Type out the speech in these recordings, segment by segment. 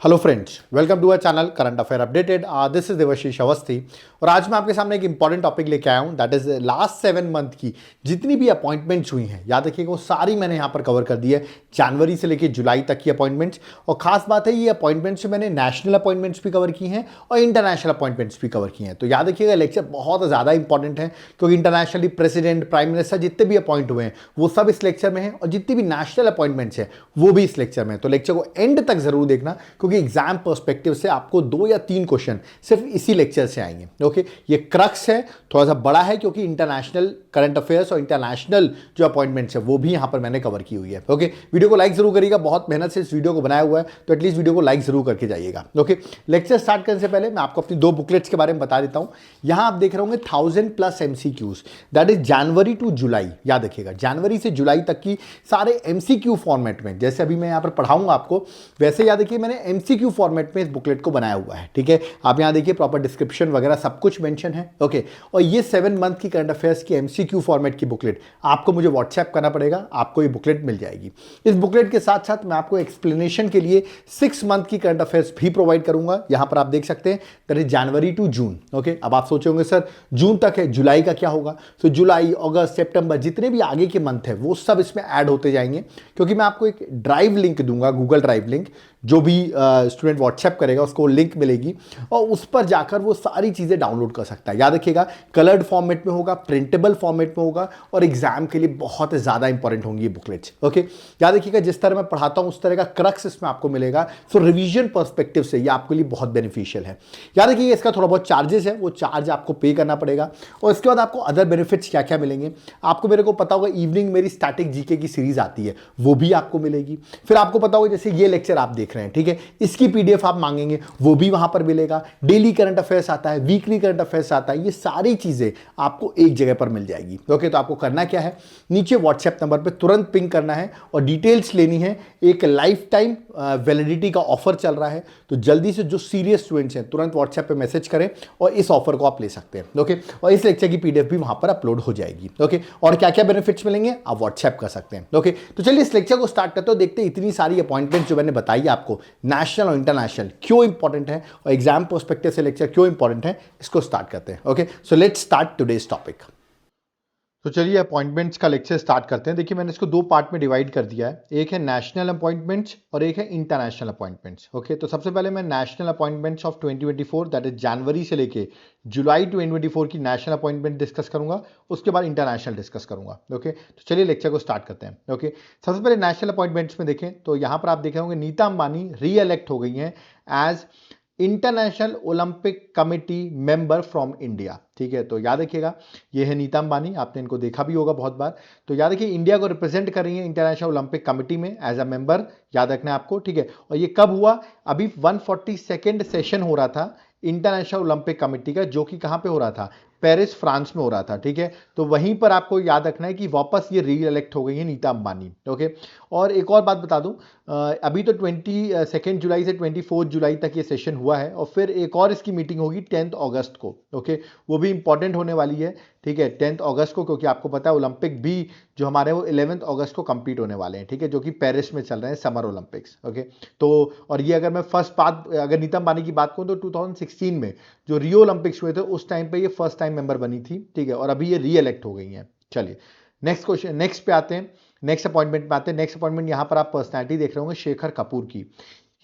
Hello friends, welcome to our channel current affair updated. This is Devashish Awasthi और आज मैं आपके सामने एक इंपॉर्टेंट टॉपिक लेके आया हूं, दैट इज लास्ट 7 मंथ की जितनी भी अपॉइंटमेंट्स हुई हैं, याद रखिएगा वो सारी मैंने यहां पर कवर कर दी है, जनवरी से लेकर जुलाई तक की अपॉइंटमेंट्स। और खास बात है ये अपॉइंटमेंट्स मैंने नेशनल अपॉइंटमेंट्स भी कवर की हैं और इंटरनेशनल अपॉइंटमेंट्स भी कवर की हैं। तो याद रखिएगा लेक्चर बहुत ज़्यादा इंपॉर्टेंट है क्योंकि इंटरनेशनली प्रेसिडेंट, प्राइम मिनिस्टर जितने भी अपॉइंट हुए हैं वो सब इस लेक्चर में हैं और जितनी भी नेशनल अपॉइंटमेंट्स हैं वो भी इस लेक्चर में। तो लेक्चर को एंड तक जरूर देखना क्योंकि एग्जाम पर्सपेक्टिव से आपको 2 या 3 क्वेश्चन सिर्फ इसी लेक्चर से आएंगे। ओके, ये क्रक्स है, थोड़ा सा बड़ा है क्योंकि इंटरनेशनल करंट अफेयर्स और इंटरनेशनल जो अपॉइंटमेंट्स है वो भी यहां पर मैंने कवर की हुई है। ओके, वीडियो को लाइक जरूर करिएगा, बहुत मेहनत से इस वीडियो को बनाया हुआ है तो एटलीस्ट वीडियो को लाइक जरूर करके जाइएगा। ओके, लेक्चर स्टार्ट करने से पहले मैं आपको अपनी 2 बुकलेट्स के बारे में बता देता हूं। यहां आप देख रहे होंगे 1000+ MCQs, that is January to July. याद रखिएगा जनवरी से जुलाई तक की सारे MCQ फॉर्मेट में, जैसे अभी मैं यहां पर पढ़ाऊंगा आपको वैसे याद रखिए मैंने MCQ फॉर्मेट में इस बुकलेट को बनाया हुआ है। ठीक है, आप यहां देखिए प्रॉपर डिस्क्रिप्शन वगैरह सब कुछ मेंशन है। ओके, और ये 7 मंथ की करंट अफेयर्स की MCQ फॉर्मेट की बुकलेट आपको मुझे व्हाट्सएप करना पड़ेगा, आपको ये बुकलेट मिल जाएगी। इस बुकलेट के साथ साथ मैं आपको एक्सप्लेनेशन के लिए 6 मंथ की करंट अफेयर्स भी प्रोवाइड करूंगा। यहां पर आप देख सकते हैं that is January to June. Okay, अब आप सोचे होंगे सर जून तक है, जुलाई का क्या होगा? तो जुलाई, अगस्त, सितंबर जितने भी आगे के मंथ है वो सब इसमें ऐड होते जाएंगे क्योंकि मैं आपको एक ड्राइव लिंक दूंगा, गूगल ड्राइव लिंक, जो भी स्टूडेंट व्हाट्सएप करेगा उसको लिंक मिलेगी और उस पर जाकर वो सारी चीज़ें डाउनलोड कर सकता है। याद रखिएगा कलर्ड फॉर्मेट में होगा, प्रिंटेबल फॉर्मेट में होगा और एग्जाम के लिए बहुत ज़्यादा इंपॉर्टेंट होंगी ये बुकलेट्स। ओके, याद रखिएगा जिस तरह मैं पढ़ाता हूँ उस तरह का क्रक्स इसमें आपको मिलेगा। सो रिवीजन पर्सपेक्टिव से ये आपके लिए बहुत बेनिफिशियल है। याद रखिए इसका थोड़ा बहुत चार्जेस है, वो चार्ज आपको पे करना पड़ेगा और इसके बाद आपको अदर बेनिफिट्स क्या क्या मिलेंगे आपको, मेरे को पता होगा इवनिंग मेरी स्टैटिक जीके की सीरीज आती है वो भी आपको मिलेगी। फिर आपको पता होगा जैसे ये लेक्चर आप देख रहे हैं, ठीक है, इसकी PDF आप मांगेंगे वो भी वहां पर मिलेगा। डेली करंट अफेयर्स आता है, वीकली करंट अफेयर्स आता है, ये सारी चीजें आपको एक जगह पर मिल जाएगी। ओके, तो आपको करना क्या है, नीचे व्हाट्सएप नंबर पे तुरंत पिंग करना है और डिटेल्स लेनी है। एक लाइफ टाइम वैलिडिटी का ऑफर चल रहा है तो जल्दी से जो सीरियस स्टूडेंट्स हैं तुरंत व्हाट्सएप पे मैसेज करें और इस ऑफर को आप ले सकते हैं। ओके, और इस लेक्चर की PDF भी वहां पर अपलोड हो जाएगी। ओके, और क्या क्या बेनिफिट्स मिलेंगे आप व्हाट्सएप कर सकते हैं। ओके, तो चलिए इस लेक्चर को स्टार्ट करते हो, देखते हैं इतनी सारी अपॉइंटमेंट जो मैंने बताई आपको नेशनल और इंटरनेशनल क्यों इंपॉर्टेंट है और एग्जाम पर्सपेक्टिव से लेक्चर क्यों इंपॉर्टेंट है, इसको स्टार्ट करते हैं। Okay, so let's start today's topic. तो चलिए अपॉइंटमेंट्स का लेक्चर स्टार्ट करते हैं। देखिए मैंने इसको 2 पार्ट में डिवाइड कर दिया है, एक है नेशनल अपॉइंटमेंट्स और एक है इंटरनेशनल अपॉइंटमेंट्स। ओके, तो सबसे पहले मैं national appointments of 2024 that is जनवरी से लेके जुलाई 2024 की नेशनल अपॉइंटमेंट डिस्कस करूंगा, उसके बाद इंटरनेशनल डिस्कस करूंगा। ओके, तो चलिए लेक्चर को स्टार्ट करते हैं। ओके, सबसे पहले नेशनल अपॉइंटमेंट्स में देखें तो यहां पर आप देख रहे होंगे नीता अंबानी री इलेक्ट हो गई हैं as International Olympic Committee member from India. ठीक है, तो याद रखिएगा ये है नीता अंबानी, आपने इनको देखा भी होगा बहुत बार। तो याद रखिए इंडिया को रिप्रेजेंट कर रही है इंटरनेशनल ओलंपिक कमिटी में एज अ मेंबर, याद रखना है आपको। ठीक है, और ये कब हुआ, अभी 142nd सेशन हो रहा था इंटरनेशनल ओलंपिक कमिटी का, जो कि कहां पे हो रहा था, पेरिस फ्रांस में हो रहा था। ठीक है, तो वहीं पर आपको याद रखना है कि वापस ये री इलेक्ट हो गई है नीता अंबानी। ओके, और एक और बात बता दूं, अभी तो 22 जुलाई से 24 जुलाई तक ये सेशन हुआ है और फिर एक और इसकी मीटिंग होगी 10 अगस्त को। ओके, वो भी इंपॉर्टेंट होने वाली है। ठीक है, 10 अगस्त को, क्योंकि आपको पता है ओलंपिक भी जो हमारे वो 11 अगस्त को कंप्लीट होने वाले हैं। ठीक है, जो कि पेरिस में चल रहे हैं समर ओलंपिक्स। ओके, तो और ये अगर मैं फर्स्ट बात अगर नीता अंबानी की बात करूं तो 2016 में जो रियो ओलंपिक्स हुए थे उस टाइम पे ये फर्स्ट टाइम मेंबर बनी थी। ठीक है, और अभी ये री इलेक्ट हो गई हैं। चलिए नेक्स्ट क्वेश्चन, नेक्स्ट पे आते हैं, नेक्स्ट अपॉइंटमेंट पे आते हैं। नेक्स्ट अपॉइंटमेंट यहां पर आप पर्सनैलिटी देख रहे होंगे शेखर कपूर की।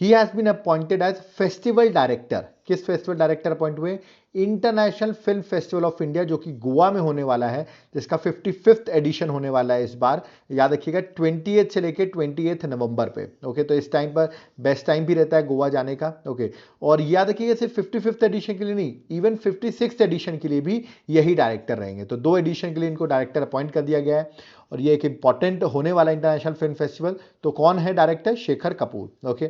He has been appointed as festival director. किस फेस्टिवल डायरेक्टर अपॉइंट हुए, International Film Festival of India, जो कि गोवा में होने वाला है, जिसका 55th एडिशन होने वाला है इस बार। याद रखिएगा 20 से लेकर 28 नवंबर पे। ओके, तो इस टाइम पर बेस्ट टाइम भी रहता है गोवा जाने का। ओके, और याद रखिएगा सिर्फ 55th एडिशन के लिए नहीं, इवन 56th एडिशन के लिए भी यही डायरेक्टर रहेंगे। तो 2 एडिशन के लिए इनको डायरेक्टर अपॉइंट कर दिया गया है और ये एक इंपॉर्टेंट होने वाला इंटरनेशनल फिल्म फेस्टिवल। तो कौन है director, Shekhar Kapoor. Okay,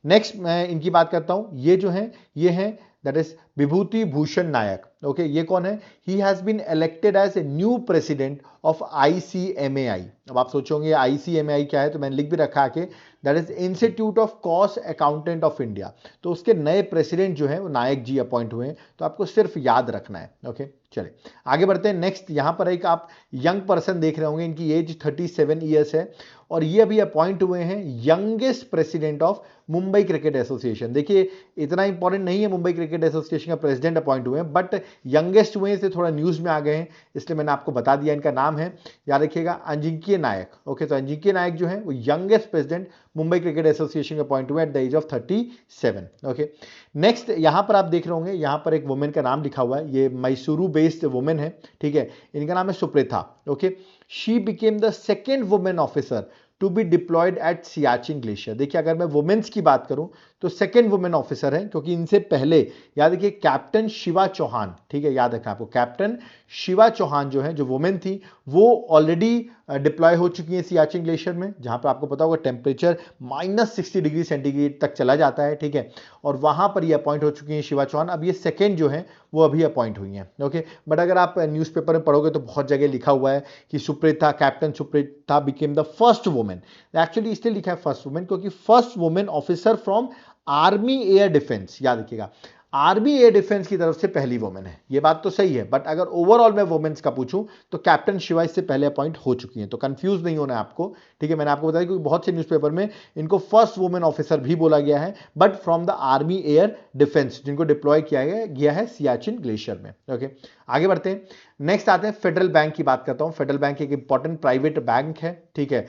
next मैं इनकी बात करता हूं, ये जो है ये है that is Vibhuti Bhushan Nayak. Okay, ये कौन है, he has been elected as a new president of ICMAI। अब आप सोचोगे ICMAI क्या है, तो मैंने लिख भी रखा है that is institute of cost accountant of India. तो उसके नए प्रेसिडेंट जो है वो नायक जी अपॉइंट हुए हैं, तो आपको सिर्फ याद रखना है। ओके, चलिए आगे बढ़ते हैं। नेक्स्ट यहां पर एक आप यंग पर्सन देख रहे होंगे, इनकी एज 37 ईयर्स है और ये अभी अपॉइंट हुए हैं youngest president of Mumbai Cricket association. देखिए इतना इंपॉर्टेंट नहीं है मुंबई क्रिकेट एसोसिएशन का प्रेसिडेंट अपॉइंट हुए हैं, बट यंगेस्ट हुए से थोड़ा न्यूज में आ गए हैं, इसलिए मैंने आपको बता दिया। इनका नाम है, याद रखिएगा, अजिंक्य नायक। ओके, तो अजिंक्य नायक जो है वो youngest president Mumbai Cricket Association के अपॉइंट हुए at the age of 37। Okay, next यहां पर आप देख रहे होंगे, यहां पर एक वुमेन का नाम लिखा हुआ है, ये मैसूरू बेस्ड वुमेन है, ठीक है। इनका नाम है Supretha. Okay, she became the second women officer to be deployed at Siachen glacier. देखिए अगर मैं वुमेन्स की बात करूं तो सेकेंड वुमेन ऑफिसर है, क्योंकि इनसे पहले याद रखिए कैप्टन शिवा चौहान, ठीक है, याद रखें आपको, कैप्टन शिवा चौहान जो है, जो वुमेन थी, वो ऑलरेडी डिप्लॉय हो चुकी है सियाचिन ग्लेशियर में, जहां पर आपको पता होगा टेम्परेचर -60 डिग्री सेंटीग्रेड तक चला जाता है, ठीक है। और वहां पर ये अपॉइंट हो चुकी हैं शिवा चौहान। अब ये सेकेंड जो है वो अभी अपॉइंट हुई हैं। ओके, बट अगर आप न्यूज़पेपर में पढ़ोगे तो बहुत जगह लिखा हुआ है कि Supretha, captain Supretha became the first women. Actually इसलिए लिखा है फर्स्ट वुमेन क्योंकि first women officer from army air defence, याद रखिएगा, आर्मी एयर डिफेंस की तरफ से पहली वुमेन है। ये बात तो सही है, बट अगर ओवरऑल मैं वुमेन्स का पूछूं तो कैप्टन शिवा इससे पहले अपॉइंट हो चुकी हैं, तो कंफ्यूज नहीं होना है आपको, ठीक है। मैंने आपको बताया कि बहुत से न्यूज़पेपर में इनको फर्स्ट वुमेन ऑफिसर भी बोला गया है, but from the army air defence, जिनको डिप्लॉय किया गया है सियाचिन ग्लेशियर में। ओके, आगे बढ़ते हैं। नेक्स्ट आते हैं फेडरल बैंक की बात करता हूं। फेडरल बैंक एक इंपॉर्टेंट प्राइवेट बैंक है, ठीक है।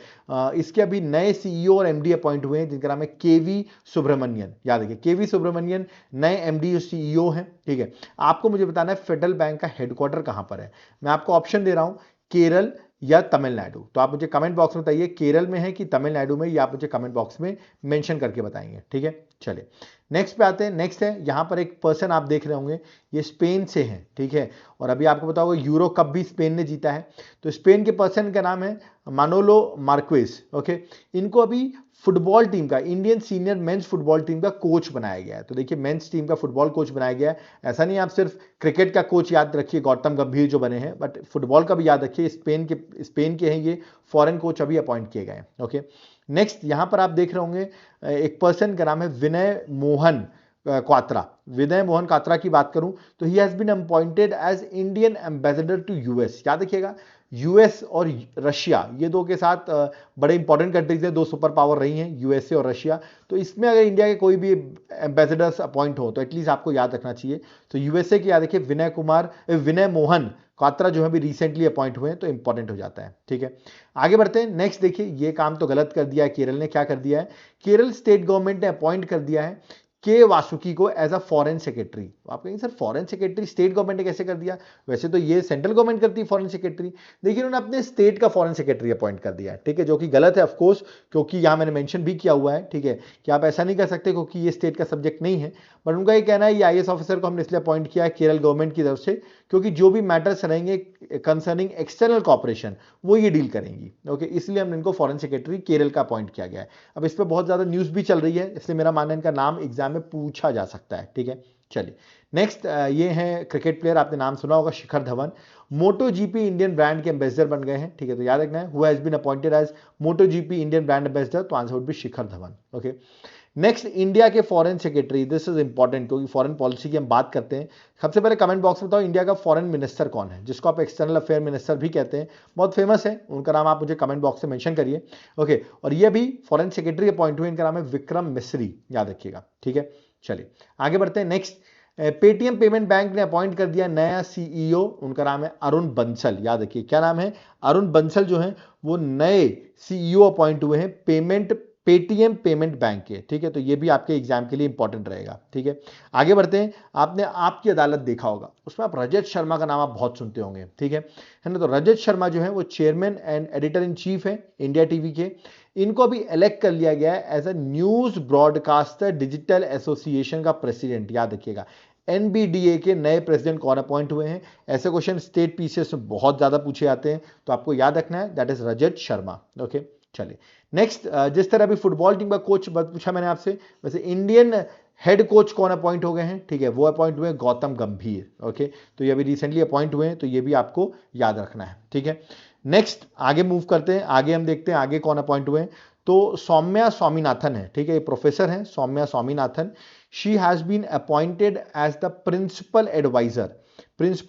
इसके अभी नए सीईओ और एमडी अपॉइंट हुए हैं, जिनका नाम है केवी सुब्रमण्यन। याद रखिए, केवी सुब्रमण्यन नए एमडी सीईओ हैं, ठीक है। आपको मुझे बताना है फेडरल बैंक का हेडक्वार्टर कहां पर है। मैं आपको ऑप्शन दे रहा हूं, केरल या तमिलनाडु, तो आप मुझे कमेंट बॉक्स में बताइए केरल में है कि तमिलनाडु में, या आप मुझे कमेंट बॉक्स में मेंशन करके बताएंगे, ठीक है। चलिए नेक्स्ट पे आते हैं। नेक्स्ट है, यहां पर एक पर्सन आप देख रहे होंगे, ये स्पेन से हैं, ठीक है। और अभी आपको पता होगा यूरो कप भी स्पेन ने जीता है। तो स्पेन के पर्सन का नाम है मानोलो मार्क्वेज। ओके, इनको अभी फुटबॉल टीम का, Indian senior mains football team का कोच बनाया गया है। तो देखिए मेंस टीम का फुटबॉल कोच बनाया गया है। ऐसा नहीं आप सिर्फ क्रिकेट का कोच याद रखिए गौतम गंभीर जो बने हैं, बट फुटबॉल का भी याद रखिए, स्पेन के हैं ये, फॉरेन कोच अभी अपॉइंट किए गए। ओके, नेक्स्ट यहां पर आप देख रहे होंगे एक पर्सन का नाम है विनय मोहन क्वात्रा। विनय मोहन क्वात्रा की बात करूं तो he has been appointed as Indian ambassador to US. याद रखिएगा, यूएस और रशिया, ये दो के साथ बड़े इंपॉर्टेंट कंट्रीज हैं, दो सुपर पावर रही हैं यूएसए और रशिया। तो इसमें अगर इंडिया के कोई भी एम्बेसडर्स अपॉइंट हो तो एटलीस्ट आपको याद रखना चाहिए। तो यूएसए के याद रखिए विनय मोहन क्वात्रा जो है भी रिसेंटली अपॉइंट हुए हैं, तो इंपॉर्टेंट हो जाता है, ठीक है। आगे बढ़ते हैं। नेक्स्ट देखिए, ये काम तो गलत कर दिया है केरल ने। क्या कर दिया है, केरल स्टेट गवर्नमेंट ने अपॉइंट कर दिया है के वासुकी को एज अ फॉरेन सेक्रेटरी। आप कहेंगे sir foreign secretary state government ने कैसे कर दिया, वैसे तो ये सेंट्रल गवर्नमेंट करती है फॉरेन सेक्रेटरी। देखिए उन्होंने अपने स्टेट का फॉरेन सेक्रेटरी अपॉइंट कर दिया है, ठीक है, जो कि गलत है ऑफकोर्स, क्योंकि यहां मैंने मेंशन भी किया हुआ है, ठीक है, कि आप ऐसा नहीं कर सकते क्योंकि ये स्टेट का सब्जेक्ट नहीं है। बट उनका ये कहना है ये आईएएस ऑफिसर को हमने इसलिए अपॉइंट किया है केरल गवर्नमेंट की तरफ से, क्योंकि जो भी मैटर्स रहेंगे कंसर्निंग एक्सटर्नल कॉपरेशन वो ये डील करेंगी। ओके, इसलिए हमने इनको फॉरेन सेक्रेटरी केरल का अपॉइंट किया गया है। अब इस पर बहुत ज्यादा न्यूज भी चल रही है, इसलिए मेरा मानना है इनका नाम एग्जाम में पूछा जा सकता है, ठीक है। चलिए नेक्स्ट, ये है क्रिकेट प्लेयर, आपने नाम सुना होगा, Shikhar Dhawan. Moto GP Indian brand के एम्बेसडर बन गए हैं, ठीक है। तो याद रखना है who has been appointed as Moto GP Indian brand ambassador, तो answer would be Shikhar Dhawan. Okay, next India के foreign secretary, this is important क्योंकि फॉरेन पॉलिसी की हम बात करते हैं। सबसे पहले कमेंट बॉक्स में बताओ इंडिया का फॉरेन मिनिस्टर कौन है, जिसको आप एक्सटर्नल अफेयर मिनिस्टर भी कहते हैं, बहुत फेमस है, उनका नाम आप मुझे कमेंट बॉक्स में मेंशन करिए। ओके, और ये भी फॉरेन सेक्रेटरी अपॉइंट हुए, इनका नाम है विक्रम मिस्री, याद रखिएगा, ठीक है। चलिए आगे बढ़ते हैं। नेक्स्ट, पेटीएम पेमेंट बैंक ने अपॉइंट कर दिया नया सीईओ, उनका नाम है अरुण बंसल। याद रखिए क्या नाम है, अरुण बंसल जो है वो नए सीईओ अपॉइंट हुए हैं पेटीएम पेमेंट बैंक के, ठीक है। तो ये भी आपके एग्जाम के लिए इंपॉर्टेंट रहेगा, ठीक है। आगे बढ़ते हैं। आपने आपकी अदालत देखा होगा, उसमें आप रजत शर्मा का नाम आप बहुत सुनते होंगे, ठीक है ना। तो रजत शर्मा जो है वो chairman and editor in chief है इंडिया टीवी के। इनको अभी इलेक्ट कर लिया गया है as a News Broadcaster Digital Association का प्रेसिडेंट। याद रखिएगा, एनबीडीए के नए प्रेसिडेंट कौन अपॉइंट हुए हैं, ऐसे क्वेश्चन स्टेट पीसीएस में बहुत ज्यादा पूछे जाते हैं, तो आपको याद रखना है that is Rajat Sharma. Okay, चलिए नेक्स्ट, जिस तरह अभी फुटबॉल टीम का कोच पूछा मैंने आपसे, वैसे इंडियन हेड कोच कौन अपॉइंट हो गए हैं, ठीक है, वो अपॉइंट हुए गौतम गंभीर। ओके, तो ये अभी रिसेंटली अपॉइंट हुए हैं, तो ये भी आपको याद रखना है, ठीक है। नेक्स्ट आगे मूव करते हैं, आगे हम देखते हैं आगे कौन अपॉइंट हुए हैं। तो सौम्या स्वामीनाथन है, ठीक है, ये प्रोफेसर हैं Soumya Swaminathan. She has been appointed as the principal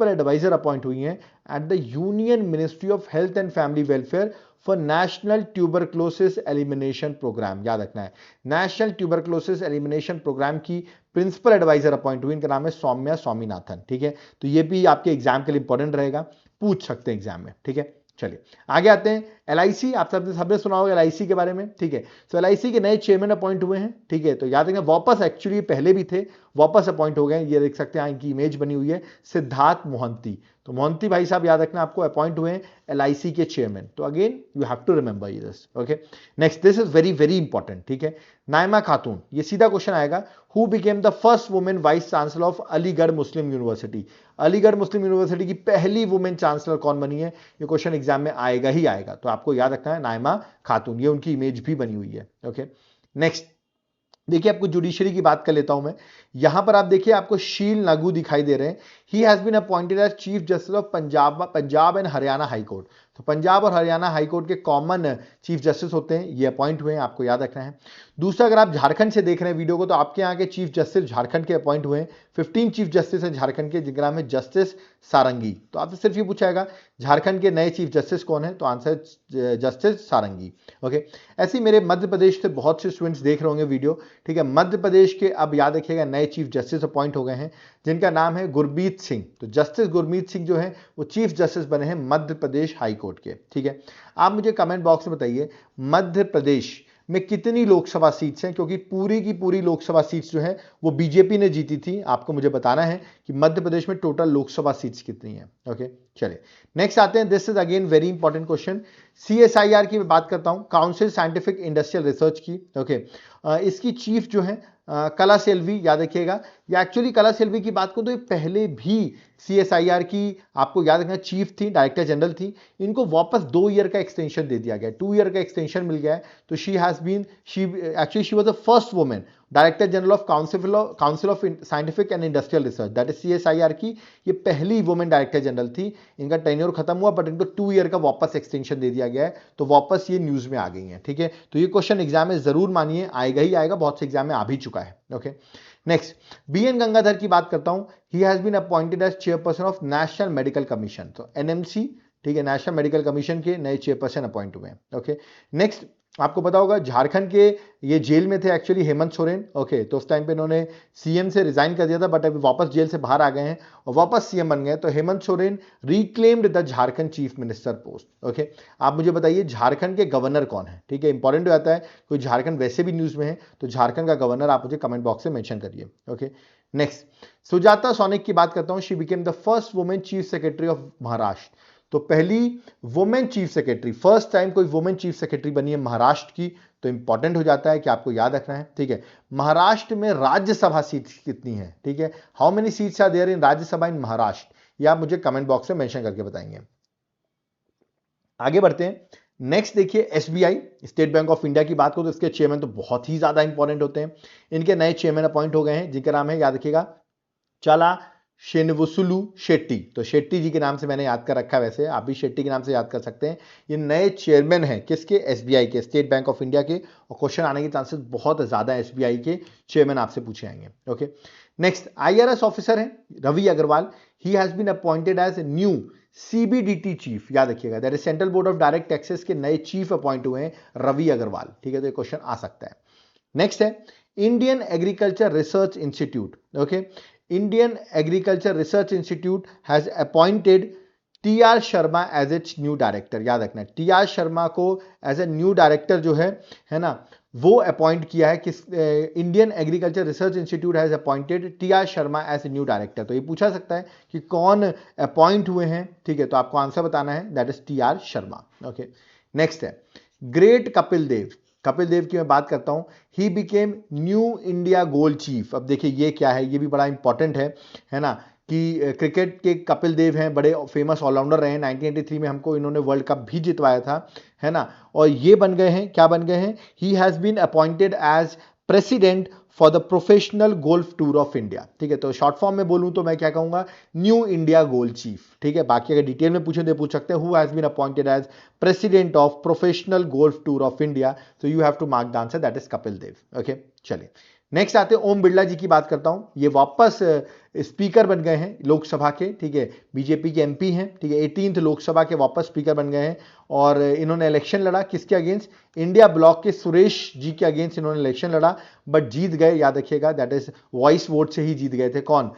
advisor appoint हुई हैं at the Union Ministry of Health and Family Welfare for National Tuberculosis Elimination Programme. याद रखना है, नेशनल ट्यूबरक्लोसिस एलिमिनेशन प्रोग्राम की प्रिंसिपल एडवाइजर अपॉइंट हुई, इनका नाम है सौम्या स्वामीनाथन। ठीक है, तो ये भी आपके एग्जाम के लिए इंपॉर्टेंट रहेगा, पूछ सकते हैं एग्जाम में। ठीक है, चलिए आगे आते हैं। एलआईसी, आप सबने सुना होगा एलआईसी के बारे में। ठीक है, तो एलआईसी के नए चेयरमैन अपॉइंट हुए हैं। ठीक है, तो याद रखना वापस, एक्चुअली पहले भी थे, वापस अपॉइंट हो गए। ये देख सकते हैं, इनकी इमेज बनी हुई है, सिद्धार्थ मोहंती। तो मोहंती भाई साहब याद रखना आपको अपॉइंट हुए हैं एलआईसी के चेयरमैन। तो again you have to remember this. Okay, next, this is very very important. ठीक है, नाइमा खातून, ये सीधा क्वेश्चन आएगा, who became the first women vice chancellor of Aligarh Muslim University. Aligarh Muslim University की पहली वुमेन चांसलर कौन बनी है, ये क्वेश्चन एग्जाम में आएगा ही आएगा। तो आपको याद रखना है नाइमा खातून, ये उनकी इमेज भी बनी हुई है। ओके, नेक्स्ट देखिए, आपको जुडिशरी की बात कर लेता हूं मैं। यहां पर आप देखिए, आपको शील नागू दिखाई दे रहे हैं। He has been appointed as chief justice of Punjab and Haryana High Court. तो पंजाब और हरियाणा हाई कोर्ट के कॉमन चीफ जस्टिस होते हैं, ये अपॉइंट हुए हैं, आपको याद रखना है। दूसरा, अगर आप झारखंड से देख रहे हैं वीडियो को, तो आपके यहाँ के चीफ जस्टिस झारखंड के अपॉइंट हुए हैं। 15 चीफ जस्टिस हैं झारखंड के, जिनका नाम है जस्टिस सारंगी। तो आपसे सिर्फ ये पूछाएगा झारखंड के नए चीफ जस्टिस कौन है, तो आंसर जस्टिस सारंगी। ओके, ऐसे ही मेरे मध्य प्रदेश से बहुत से स्टूडेंट्स देख रहे होंगे वीडियो। ठीक है, मध्य प्रदेश के अब याद रखिएगा नए चीफ जस्टिस अपॉइंट हो गए हैं, जिनका नाम है गुरमीत सिंह। तो जस्टिस गुरमीत सिंह जो है वो चीफ जस्टिस बने हैं मध्य प्रदेश हाई कोर्ट के। ठीक है, आप मुझे कमेंट बॉक्स में बताइए मध्य प्रदेश में कितनी लोकसभा सीट्स हैं, क्योंकि पूरी की पूरी लोकसभा सीट्स जो है वो बीजेपी ने जीती थी। आपको मुझे बताना है कि मध्य प्रदेश में टोटल लोकसभा सीट्स कितनी हैं। ओके, चलिए नेक्स्ट आते हैं। This is again very important question. CSIR की मैं बात करता हूं, काउंसिल साइंटिफिक इंडस्ट्रियल रिसर्च की। ओके, इसकी चीफ जो है कला सेल्वी, याद रखिएगा। या एक्चुअली कला सेल्वी की बात करूं तो ये पहले भी सीएसआईआर की, आपको याद रखना, चीफ थी, डायरेक्टर जनरल थी। इनको वापस 2 ईयर का एक्सटेंशन दे दिया गया, 2 ईयर का एक्सटेंशन मिल गया है। तो she was the first women director general of council of scientific and industrial research, that is CSIR की ये पहली वुमेन डायरेक्टर जनरल थी। इनका टेन्योर खत्म हुआ, बट इनको 2 ईयर का वापस एक्सटेंशन दे दिया गया है, तो वापस ये न्यूज में आ गई है। ठीक है, तो ये क्वेश्चन एग्जाम में जरूर मानिए आएगा ही आएगा, बहुत से एग्जाम में आ भी चुका है। ओके, नेक्स्ट, बीएन गंगाधर की बात करता हूं। He has been appointed as chairperson of National Medical Commission. तो एनएमसी, ठीक है, नेशनल मेडिकल कमीशन के नए चेयरपर्सन अपॉइंट हुए हैं। ओके, नेक्स्ट, आपको पता होगा झारखंड के ये जेल में थे एक्चुअली हेमंत सोरेन। ओके, तो उस टाइम पे इन्होंने सीएम से रिजाइन कर दिया था, बट अभी वापस जेल से बाहर आ गए हैं और वापस सीएम बन गए। तो Hemant Soren reclaimed the Jharkhand chief minister post. Okay, आप मुझे बताइए झारखंड के गवर्नर कौन है। ठीक है, इंपॉर्टेंट हो जाता है, कोई झारखंड वैसे भी न्यूज में है तो झारखंड का गवर्नर आप मुझे कमेंट बॉक्स में मेंशन करिए। ओके, नेक्स्ट, सुजाता सोनिक की बात करता हूं। She became the first women chief secretary of Maharashtra. तो पहली women chief secretary, first time कोई वुमेन चीफ सेक्रेटरी बनी है महाराष्ट्र की। तो इंपॉर्टेंट हो जाता है कि आपको याद रखना है। ठीक है, महाराष्ट्र में राज्यसभा सीट कितनी है। ठीक है, how many seats are there in Rajya Sabha in Maharashtra, ये आप मुझे कमेंट बॉक्स में मेंशन करके बताएंगे। आगे बढ़ते हैं। नेक्स्ट देखिए, SBI, state bank of India की बात करो तो इसके चेयरमैन तो बहुत ही ज्यादा इंपॉर्टेंट होते हैं। इनके नए चेयरमैन अपॉइंट हो गए हैं, जिनका नाम है, याद रखिएगा, चला श्रीनिवासुलु शेट्टी। तो शेट्टी जी के नाम से मैंने याद कर रखा है, वैसे आप भी शेट्टी के नाम से याद कर सकते हैं। ये नए चेयरमैन हैं किसके, एसबीआई के, स्टेट बैंक ऑफ इंडिया के। और क्वेश्चन आने के चांसेस बहुत ज्यादा है, एसबीआई के चेयरमैन आपसे पूछे जाएंगे। ओके, नेक्स्ट, आईआरएस ऑफिसर हैं Ravi Agarwal. He has been appointed as new CBDT chief, याद रखिएगा, that is Central Board of Direct Taxes के नए चीफ अपॉइंट हुए हैं रवि अग्रवाल। ठीक है, तो ये क्वेश्चन आ सकता है। नेक्स्ट है Indian Agriculture Research Institute. Okay, Indian Agriculture Research Institute has appointed TR Sharma as a new director. याद रखना है, टीआर शर्मा को एज ए न्यू डायरेक्टर जो है ना, वो अपॉइंट किया है किस, Indian Agriculture Research Institute has appointed TR Sharma as a new director. तो ये पूछा सकता है कि कौन अपॉइंट हुए हैं। ठीक है, तो आपको आंसर बताना है, that is TR Sharma. Okay, next है ग्रेट कपिल देव। कपिल देव की मैं बात करता हूं। He became new India goal chief. अब देखिए ये क्या है, ये भी बड़ा इंपॉर्टेंट है ना, कि क्रिकेट के कपिल देव हैं, बड़े फेमस ऑलराउंडर रहे हैं। 1983 में हमको इन्होंने वर्ल्ड कप भी जितवाया था, है ना। और ये बन गए हैं, क्या बन गए हैं, he has been appointed as president for the Professional golf tour of India. ठीक है, तो शॉर्ट फॉर्म में बोलूं तो मैं क्या कहूंगा, न्यू इंडिया गोल चीफ। ठीक है, बाकी अगर डिटेल में पूछें तो पूछ सकते हैं, who has been appointed as president of professional golf tour of India. तो you have to mark the answer, that is Kapil Dev. Okay, चलिए नेक्स्ट आते हैं ओम बिरला जी की बात करता हूं। ये वापस स्पीकर बन गए हैं लोकसभा के, ठीक है, बीजेपी के एमपी हैं, ठीक है, 18th लोकसभा के वापस स्पीकर बन गए हैं। और इन्होंने इलेक्शन लड़ा किसके अगेंस्ट, इंडिया ब्लॉक के सुरेश जी के अगेंस्ट इन्होंने इलेक्शन लड़ा, बट जीत गए, याद रखिएगा, दैट इज वॉइस वोट से ही जीत गए थे। कौन,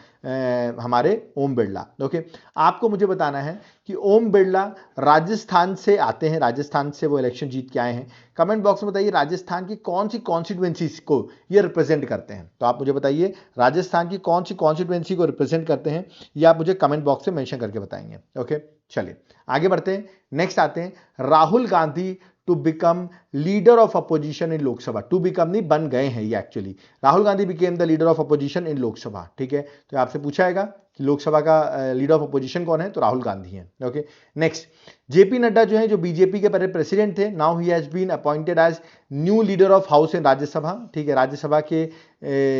हमारे ओम बिरला। ओके, आपको मुझे बताना है कि ओम बिरला राजस्थान से आते हैं, राजस्थान से वो इलेक्शन जीत के आए हैं। कमेंट बॉक्स में बताइए राजस्थान की कौन सी कॉन्स्टिट्यूएंसी को ये रिप्रेजेंट करते हैं। तो आप मुझे बताइए राजस्थान की कौन सी कॉन्स्टिट्यूएंसी को रिप्रेजेंट करते हैं, ये आप मुझे कमेंट बॉक्स में मेंशन करके बताएंगे। ओके, चलिए आगे बढ़ते हैं। नेक्स्ट आते हैं Rahul Gandhi to become leader of opposition in Lok Sabha. To become नहीं, बन गए हैं ये actually. Rahul Gandhi became the leader of opposition in Lok Sabha, ठीक है। तो आपसे पूछा जाएगा कि लोकसभा का लीडर ऑफ अपोजिशन कौन है, तो राहुल गांधी हैं। ओके, नेक्स्ट जेपी नड्डा जो है, जो बीजेपी के पहले प्रेसिडेंट थे, now he has been appointed as new leader of house in Rajya Sabha, ठीक है, राज्यसभा के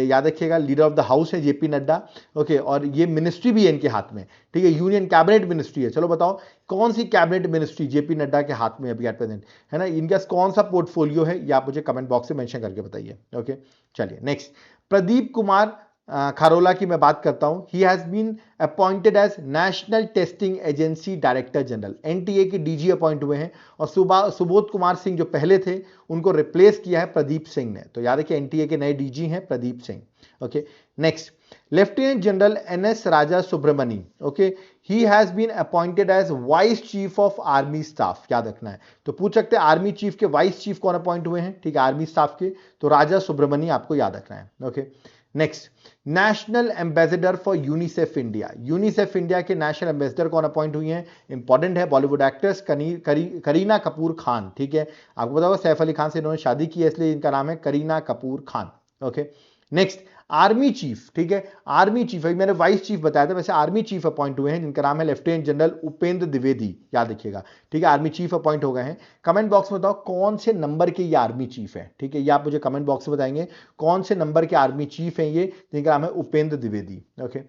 याद रखिएगा लीडर ऑफ द हाउस है जेपी नड्डा। ओके, और ये मिनिस्ट्री भी है इनके हाथ में, ठीक है, यूनियन कैबिनेट मिनिस्ट्री है। चलो बताओ कौन सी कैबिनेट मिनिस्ट्री जेपी नड्डा के हाथ में अभी एट प्रेजेंट, है ना, इनका कौन सा पोर्टफोलियो है, ये आप मुझे कमेंट बॉक्स में मेंशन करके बताइए। ओके, चलिए नेक्स्ट प्रदीप कुमार खारोला की मैं बात करता हूं। He has been appointed as National Testing Agency director general, NTA के डीजी अपॉइंट हुए हैं, और सुबोध कुमार सिंह जो पहले थे उनको रिप्लेस किया है प्रदीप सिंह ने। तो याद रखिए एनटीए के नए डीजी हैं Pradeep Singh. Okay, next lieutenant general NS Raja Subramani, okay, he has been appointed as vice chief of army staff, याद रखना है। तो पूछ सकते हैं आर्मी चीफ के वाइस चीफ कौन अपॉइंट हुए हैं, ठीक है, आर्मी स्टाफ के, तो राजा सुब्रमणी आपको याद रखना है। Okay, next national ambassador for UNICEF India, UNICEF India के नेशनल एम्बेसडर कौन अपॉइंट हुई हैं, इंपॉर्टेंट है, बॉलीवुड एक्ट्रेस करीना कपूर खान, ठीक है, आपको पता होगा सैफ अली खान से इन्होंने शादी की है, इसलिए इनका नाम है Kareena Kapoor Khan. Okay, next army chief, ठीक है, आर्मी चीफ, अभी मैंने वाइस चीफ बताया था, वैसे आर्मी चीफ अपॉइंट हुए हैं जिनका नाम है लेफ्टिनेंट जनरल उपेंद्र द्विवेदी, याद रखिएगा, ठीक है, आर्मी चीफ अपॉइंट हो गए हैं। कमेंट बॉक्स में बताओ कौन से नंबर के ये आर्मी चीफ है, ठीक है, ये आप मुझे कमेंट बॉक्स में बताएंगे कौन से नंबर के आर्मी चीफ हैं ये, जिनका नाम है उपेंद्र द्विवेदी। ओके,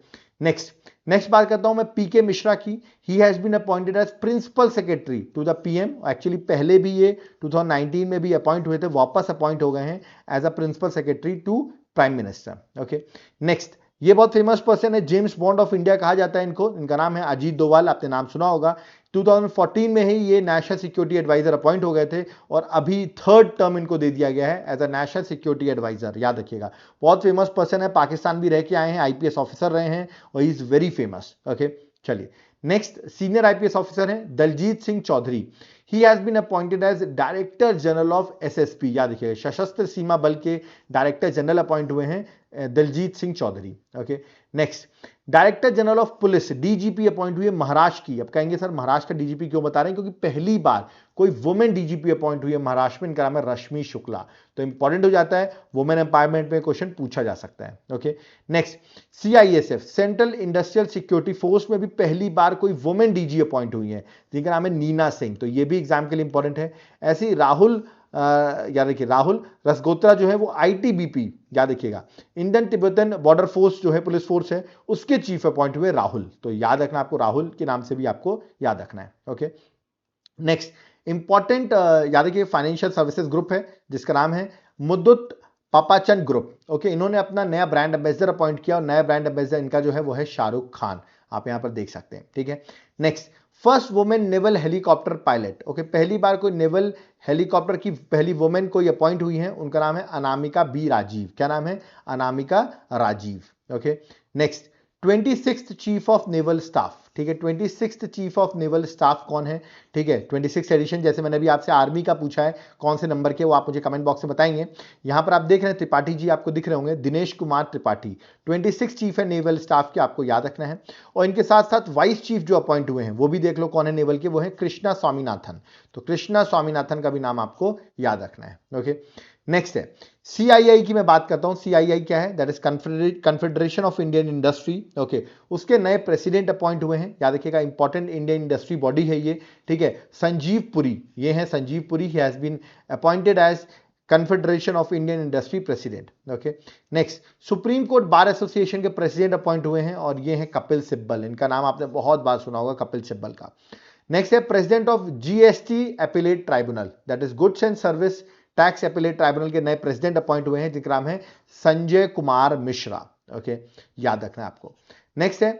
नेक्स्ट बात करता हूं मैं पीके मिश्रा की। He has been appointed as principal secretary to the PM, actually पहले भी ये 2019 में भी अपॉइंट हुए थे, वापस अपॉइंट हो गए हैं as a principal secretary to prime minister. Okay, next ये बहुत फेमस पर्सन है, जेम्स बॉन्ड ऑफ इंडिया कहा जाता है इनको, इनका नाम है अजीत डोवाल, आपने नाम सुना होगा। 2014 में ही ये नेशनल सिक्योरिटी एडवाइजर अपॉइंट हो गए थे, और अभी 3rd टर्म इनको दे दिया गया है as a national security advisor, याद रखिएगा, बहुत फेमस पर्सन है, पाकिस्तान भी रह के आए हैं, आईपीएस ऑफिसर रहे हैं, और he is very famous. Okay, चलिए नेक्स्ट सीनियर आईपीएस ऑफिसर हैं Daljit Singh Chaudhary. He has been appointed as director general of SSP, याद रखिएगा, सशस्त्र सीमा बल के डायरेक्टर जनरल अपॉइंट हुए हैं Daljit Singh Chaudhary. Okay, next director general of police DGP appoint हुई है महाराष्ट्र की। अब कहेंगे सर महाराष्ट्र का डीजीपी क्यों बता रहे हैं, क्योंकि पहली बार कोई वुमेन डीजीपी अपॉइंट हुई है महाराष्ट्र में, इनका नाम है रश्मि शुक्ला। तो इंपॉर्टेंट हो जाता है, वुमेन एम्पावरमेंट में क्वेश्चन पूछा जा सकता है। Okay, next CISF central industrial security force में भी पहली बार कोई वुमेन डीजी अपॉइंट हुई है, जिनका नाम है नीना सिंह। तो ये भी एग्जाम के लिए इंपॉर्टेंट है। ऐसे ही राहुल याद रखिए, राहुल रसगोत्रा जो है वो आईटीबीपी, याद रखिएगा, इंडियन तिब्बतन बॉर्डर फोर्स जो है पुलिस फोर्स है, उसके चीफ अपॉइंट हुए राहुल। तो याद रखना आपको, राहुल के नाम से भी आपको याद रखना है। ओके, नेक्स्ट इंपॉर्टेंट याद रखिए फाइनेंशियल सर्विसेज ग्रुप है जिसका नाम है मुद्दुत पापाचंद ग्रुप। ओके, इन्होंने अपना नया ब्रांड एम्बेसडर अपॉइंट किया, और नया ब्रांड एम्बेसडर इनका जो है वो है शाहरुख खान, आप यहां पर देख सकते हैं। ठीक है, next first women naval helicopter pilot. Okay, पहली बार कोई नेवल हेलीकॉप्टर की पहली वुमेन कोई अपॉइंट हुई है, उनका नाम है अनामिका बी राजीव। क्या नाम है, Anamika Rajeev. Okay, next 26th chief of naval staff. ठीक है, 26th chief of naval staff कौन है, ठीक है, 26th एडिशन, जैसे मैंने अभी आपसे आर्मी का पूछा है कौन से नंबर के, वो आप मुझे कमेंट बॉक्स में बताएंगे। यहां पर आप देख रहे हैं त्रिपाठी जी आपको दिख रहे होंगे, दिनेश कुमार त्रिपाठी 26 चीफ है नेवल स्टाफ के, आपको याद रखना है। और इनके साथ साथ वाइस चीफ जो अपॉइंट हुए हैं वो भी देख लो कौन है नेवल के, वो है कृष्णा स्वामीनाथन। तो कृष्णा स्वामीनाथन का भी नाम आपको याद रखना है। ओके, नेक्स्ट है सीआईआई की मैं बात करता हूं। सीआईआई क्या है, that is confederation of Indian industry. Okay, उसके नए प्रेसिडेंट अपॉइंट हुए हैं, याद रखिएगा, इंपॉर्टेंट इंडियन इंडस्ट्री बॉडी है ये। ठीक है, संजीव पुरी, ये है Sanjeev Puri, he has been appointed as Confederation of Indian Industry president. Okay, next Supreme Court Bar Association के प्रेसिडेंट अपॉइंट हुए हैं, और ये हैं कपिल सिब्बल। इनका नाम आपने बहुत बार सुना होगा, कपिल सिब्बल का। नेक्स्ट है president of GST appellate tribunal, that is goods and service tax appellate tribunal के नए प्रेसिडेंट अपॉइंट हुए हैं, जिनका नाम है संजय कुमार मिश्रा। ओके, याद रखना है आपको। नेक्स्ट है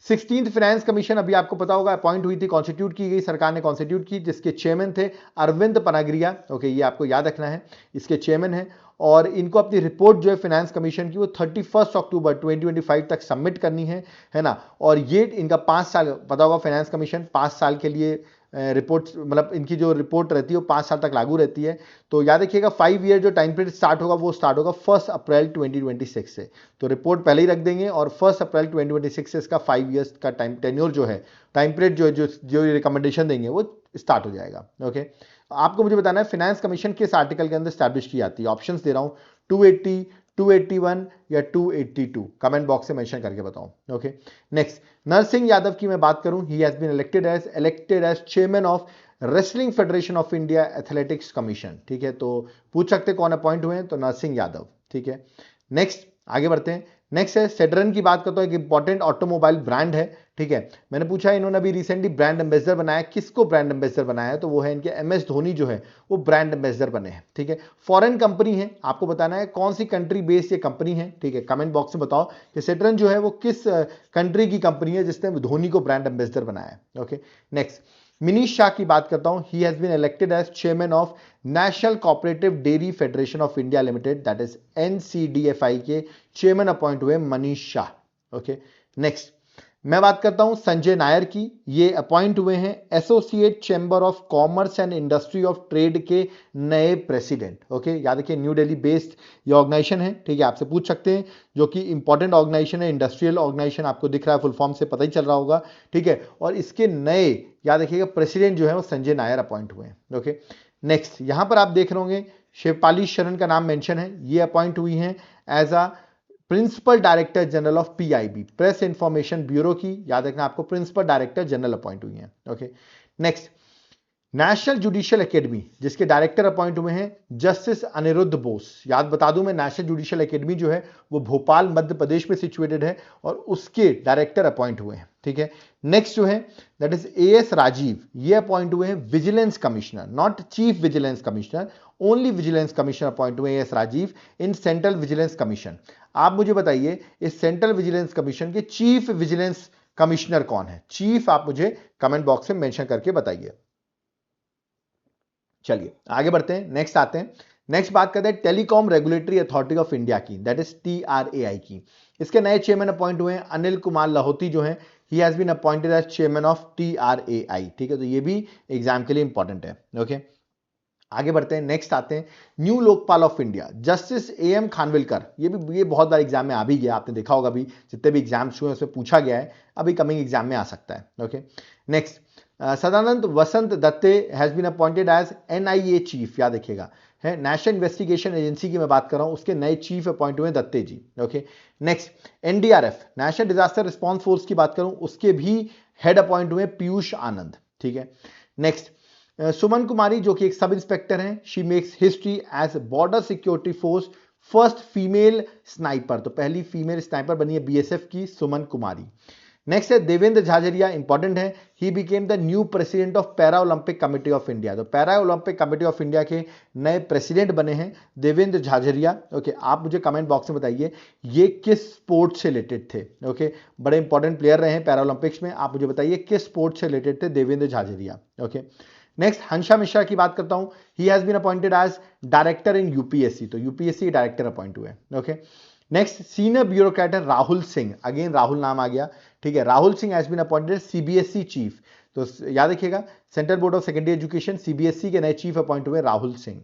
16th फाइनेंस कमीशन, अभी आपको पता होगा अपॉइंट हुई थी, कॉन्स्टिट्यूट की गई, सरकार ने कॉन्स्टिट्यूट की, जिसके चेयरमैन थे अरविंद पनागरिया। ओके, ये आपको याद रखना है, इसके चेयरमैन है। और इनको अपनी रिपोर्ट जो है फाइनेंस कमीशन की वो 31 अक्टूबर 2025 तक सबमिट करनी है ना। और ये इनका 5 साल, पता होगा फाइनेंस कमीशन 5 साल के लिए रिपोर्ट, मतलब इनकी जो रिपोर्ट रहती है वो 5 साल तक लागू रहती है। तो याद रखिएगा 5 ईयर जो टाइम पीरियड स्टार्ट होगा वो स्टार्ट होगा 1 अप्रैल 2026 से। तो रिपोर्ट पहले ही रख देंगे और 1 अप्रैल 2026 से इसका 5 ईयर्स का टाइम टेन्योर जो है, टाइम पीरियड जो रिकमेंडेशन देंगे वो स्टार्ट हो जाएगा। ओके, आपको मुझे बताना है फाइनेंस कमीशन किस आर्टिकल के अंदर स्टैब्लिश की जाती है। ऑप्शंस दे रहा हूं, 280, 281 या 282, कमेंट बॉक्स से मेंशन करके बताओ। ओके, नेक्स्ट नरसिंह यादव की मैं बात करूं, he has been elected as chairman of Wrestling Federation of India Athletics Commission. ठीक है, तो पूछ सकते कौन अपॉइंट हुए हैं, तो नरसिंह यादव। ठीक है, नेक्स्ट आगे बढ़ते हैं। नेक्स्ट है सेडरन की बात करता हूं, एक इंपॉर्टेंट ऑटोमोबाइल ब्रांड है। ठीक है, मैंने पूछा इन्होंने अभी रिसेंटली ब्रांड एम्बेसडर बनाया, किसको ब्रांड एम्बेसडर बनाया है, तो वो है इनके MS धोनी जो है वो ब्रांड एम्बेसडर बने हैं। ठीक है, फॉरेन कंपनी है, आपको बताना है कौन सी कंट्री बेस्ड ये कंपनी है। ठीक है, कमेंट बॉक्स में बताओ कि सेडरन जो है वो किस कंट्री की कंपनी है जिसने धोनी को ब्रांड एम्बेसडर बनाया है। ओके, नेक्स्ट मिनीश शाह की बात करता हूं, he has been elected as chairman of National Cooperative Dairy Federation of India Limited, that is NCDFI के चेयरमैन अपॉइंट हुए मनीष शाह। ओके, नेक्स्ट मैं बात करता हूं संजय नायर की, ये अपॉइंट हुए हैं associate chamber of commerce and industry of trade के नए प्रेसिडेंट। ओके, याद रखिए न्यू दिल्ली बेस्ड ये ऑर्गेनाइजेशन है। ठीक है, आपसे पूछ सकते हैं, जो कि इंपॉर्टेंट ऑर्गेनाइजेशन है, इंडस्ट्रियल ऑर्गेनाइजेशन, आपको दिख रहा है फुल फॉर्म से पता ही चल रहा होगा। ठीक है, और इसके नए याद रखिएगा प्रेसिडेंट जो है वो संजय नायर अपॉइंट हुए हैं। ओके, नेक्स्ट यहां पर आप देख रहे होंगे शिवपाली शरण का नाम मेंशन है, ये अपॉइंट हुई हैं as a principal director general of PIB Press Information Bureau की, याद रखना आपको प्रिंसिपल डायरेक्टर जनरल अपॉइंट हुई हैं। Okay, next national judicial academy, जिसके डायरेक्टर अपॉइंट हुए हैं जस्टिस अनिरुद्ध बोस। याद बता दूं मैं, नेशनल जुडिशियल एकेडमी जो है वो भोपाल मध्य प्रदेश में सिचुएटेड है और उसके डायरेक्टर अपॉइंट हुए हैं। ठीक है, नेक्स्ट जो है दैट इज AS राजीव, ये अपॉइंट हुए हैं vigilance commissioner, not chief vigilance commissioner, only vigilance commissioner appoint हुए AS Rajiv in Central Vigilance Commission. आप मुझे बताइए इस सेंट्रल विजिलेंस कमीशन के चीफ विजिलेंस कमिश्नर कौन है, चीफ आप मुझे कमेंट बॉक्स में मेंशन करके बताइए। चलिए आगे बढ़ते हैं, नेक्स्ट आते हैं। नेक्स्ट बात करते हैं telecom regulatory authority of India की, दैट इज TRAI की। इसके नए चेयरमैन अपॉइंट हुए हैं अनिल कुमार लाहौती जो हैं, he has been appointed as chairman of TRAI। ठीक है, तो ये भी एग्जाम के लिए इंपॉर्टेंट है। ओके, आगे बढ़ते हैं, नेक्स्ट आते हैं new Lokpal of India justice AM Khanwilkar. ये बहुत बार एग्जाम में आ भी गया, आपने देखा होगा भी, जितने भी एग्जाम्स हुए उसमें पूछा गया है, अभी कमिंग एग्जाम में आ सकता है। Okay, next Sadanand Vasant Date has been appointed as NIA chief, याद रखिएगा है नेशनल इन्वेस्टिगेशन एजेंसी की मैं बात कर रहा हूं, उसके नए चीफ अपॉइंट हुए Date ji. Okay, next NDRF national disaster response force की बात करूं, उसके भी हेड अपॉइंट हुए पीयूष आनंद। ठीक है, नेक्स्ट सुमन कुमारी जो कि एक सब इंस्पेक्टर हैं, she makes history as Border Security Force first female sniper, तो पहली फीमेल स्नाइपर बनी है BSF की सुमन कुमारी। नेक्स्ट है देवेंद्र झाझरिया, इंपॉर्टेंट है, he became the new president of para Olympic committee of India, तो para Olympic committee of India के नए प्रेसिडेंट बने हैं देवेंद्र झाझरिया। ओके, आप मुझे कमेंट बॉक्स में बताइए ये किस स्पोर्ट से रिलेटेड थे। ओके, बड़े इंपॉर्टेंट प्लेयर रहे हैं पैरा ओलंपिक्स में, आप मुझे बताइए किस स्पोर्ट से रिलेटेड थे देवेंद्र झाझरिया। ओके, नेक्स्ट हंसा मिश्रा की बात करता हूं, he has been appointed as director in UPSC, तो UPSC डायरेक्टर अपॉइंट हुए। ओके, नेक्स्ट सीनियर ब्यूरोक्रेट है राहुल सिंह, अगेन राहुल नाम आ गया। ठीक है, Rahul Singh has been appointed CBSE chief, तो याद रखिएगा Central Board of Secondary Education CBSE के नए चीफ अपॉइंट हुए Rahul Singh.